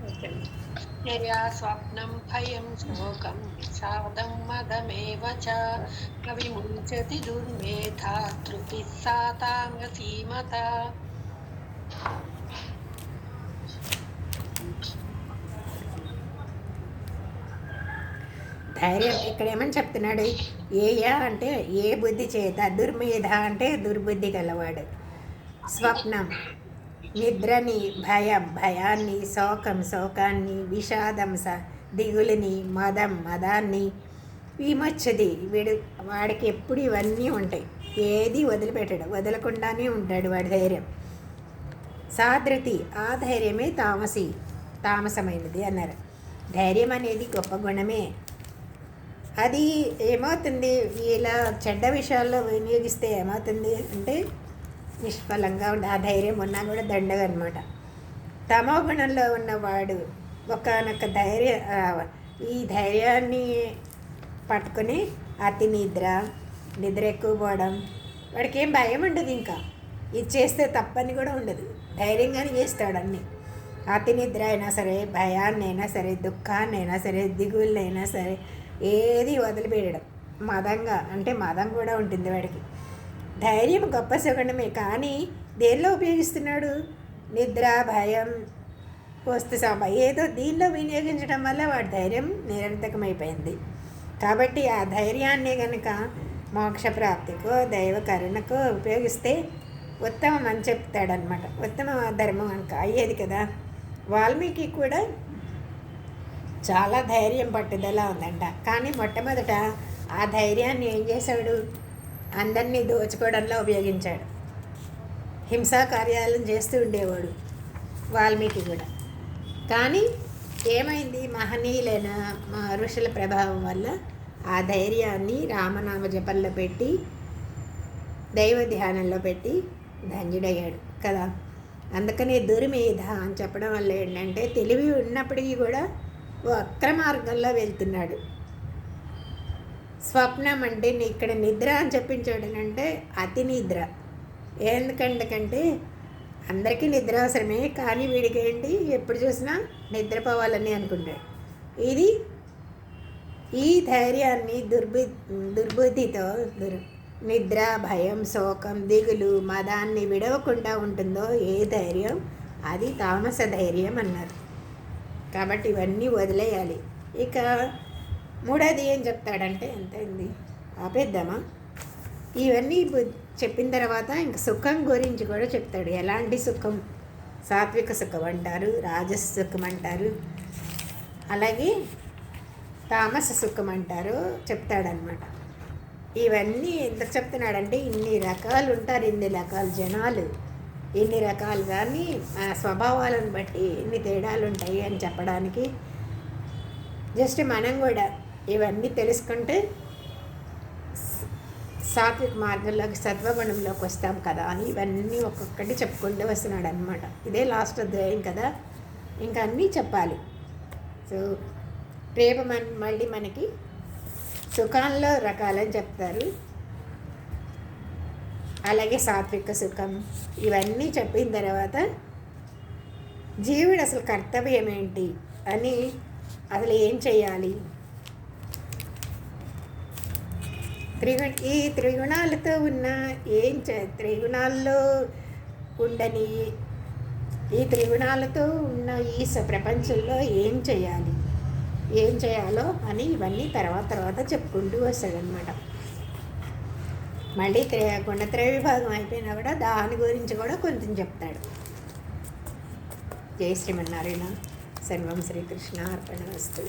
ఓకే. యయా స్వప్నం భయం శోకం విషాదం మదమేవ చ కవిముంచతి దుర్మేధా ధృతిः సా తామసీ మత. ధైర్యం ఇక్కడ ఏమని చెప్తున్నాడు, ఏయా అంటే ఏ బుద్ధి చేత, దుర్మేధ అంటే దుర్బుద్ధి గలవాడు, స్వప్నం నిద్రని, భయాన్ని, శోకాన్ని, విషాదం దిగులుని, మదాన్ని విమొచ్చది. వాడికి ఎప్పుడు ఇవన్నీ ఉంటాయి, ఏది వదిలిపెట్టడు, వదలకుండానే ఉంటాడు వాడి ధైర్యం. సాధృతి, ఆ ధైర్యమే తామసమైనది అన్నారు. ధైర్యం అనేది గొప్ప గుణమే. అది ఏమవుతుంది, ఇలా చెడ్డ విషయాల్లో వినియోగిస్తే ఏమవుతుంది అంటే నిష్ఫలంగా ఉండి ఆ ధైర్యం ఉన్నా కూడా దండగ అనమాట. తమో గుణంలో ఉన్నవాడు ఒకానొక ఈ ధైర్యాన్ని పట్టుకొని అతి నిద్ర ఎక్కువ పోవడం, వాడికి ఏం భయం ఉండదు, ఇంకా ఇది చేస్తే తప్పని కూడా ఉండదు, ధైర్యంగానే చేస్తాడు అన్నీ. అతి నిద్ర అయినా సరే, భయాన్నైనా సరే, దుఃఖాన్నైనా సరే, దిగుళ్ళైనా సరే ఏది వదిలిపెట్టడం. మదం కూడా ఉంటుంది వాడికి. ధైర్యం గొప్ప సుగుణమే, కానీ దేనిలో ఉపయోగిస్తున్నాడు? నిద్ర, భయం, వస్తు ఏదో దీనిలో వినియోగించడం వల్ల వాడి ధైర్యం నిరర్థకమైపోయింది. కాబట్టి ఆ ధైర్యాన్ని కనుక మోక్ష ప్రాప్తికో దైవ కరుణకో ఉపయోగిస్తే ఉత్తమం అని చెప్తాడనమాట. ఉత్తమ ధర్మం కనుక అయ్యేది కదా. వాల్మీకి కూడా చాలా ధైర్యం పట్టుదల ఉందంట. కానీ మొట్టమొదట ఆ ధైర్యాన్ని ఏం చేశాడు? అందరినీ దోచుకోవడంలో ఉపయోగించాడు. హింసా కార్యాలను చేస్తూ ఉండేవాడు వాల్మీకి కూడా. కానీ ఏమైంది, మహనీయులైన ఋషుల ప్రభావం వల్ల ఆ ధైర్యాన్ని రామనామ జపంలో పెట్టి, దైవ ధ్యానంలో పెట్టి ధన్యుడయ్యాడు కదా. అందుకనే దుర్మేధ అని చెప్పడం వల్ల ఏంటంటే తెలివి ఉన్నప్పటికీ కూడా వక్ర మార్గంలో వెళ్తున్నాడు. స్వప్నం అంటే ఇక్కడ నిద్ర అని చెప్పించాడనంటే అతి నిద్ర. ఎందుకంటే అందరికీ నిద్ర అవసరమే, కానీ వీడికి ఏంటి ఎప్పుడు చూసినా నిద్రపోవాలని అనుకుంటాడు. ఈ ధైర్యాన్ని దుర్బుద్ధితో నిద్ర, భయం, శోకం, దిగులు, మదాన్ని విడవకుండా ఉంటుందో ఏ ధైర్యం, అది తామస ధైర్యం అన్నారు. కాబట్టి ఇవన్నీ వదిలేయాలి. ఇక మూడోది ఏం చెప్తాడంటే, ఎంతైంది ఆపేద్దామా? ఇవన్నీ చెప్పిన తర్వాత ఇంక సుఖం గురించి కూడా చెప్తాడు. ఎలాంటి సుఖం? సాత్విక సుఖం అంటారు, రాజస సుఖం అంటారు, అలాగే తామస సుఖం అంటారు చెప్తాడనమాట. ఇవన్నీ ఎందుకు చెప్తున్నాడంటే ఇన్ని రకాలు ఉంటారు, ఇన్ని రకాల జనాలు, ఇన్ని రకాలు కానీ ఆ స్వభావాలను బట్టి ఇన్ని తేడాలు ఉంటాయి అని చెప్పడానికి. జస్ట్ మనం కూడా ఇవన్నీ తెలుసుకుంటే సాత్విక మార్గంలోకి, సత్వగుణంలోకి వస్తాం కదా అని ఇవన్నీ ఒక్కొక్కటి చెప్పుకుంటూ వస్తున్నాడు అనమాట. ఇదే లాస్ట్ అధ్యాయం కదా, ఇంకా అన్నీ చెప్పాలి. సో రేపు మళ్ళీ మనకి సుఖాల్లో రకాలని చెప్తారు, అలాగే సాత్విక సుఖం ఇవన్నీ చెప్పిన తర్వాత జీవుడు అసలు కర్తవ్యం ఏంటి అని, అసలు ఏం చేయాలి, ఈ త్రిగుణాలతో ఉన్న త్రిగుణాల్లో ఉండని, ఈ త్రిగుణాలతో ఉన్న ఈ ప్రపంచంలో ఏం చేయాలో అని ఇవన్నీ తర్వాత చెప్పుకుంటూ వస్తాడనమాట. మళ్ళీ గుణత్రయ విభాగం అయిపోయినా కూడా దాని గురించి కూడా కొంచెం చెప్తాడు. జై శ్రీమన్నారాయణ. సర్వం శ్రీకృష్ణ అర్పణమస్తు.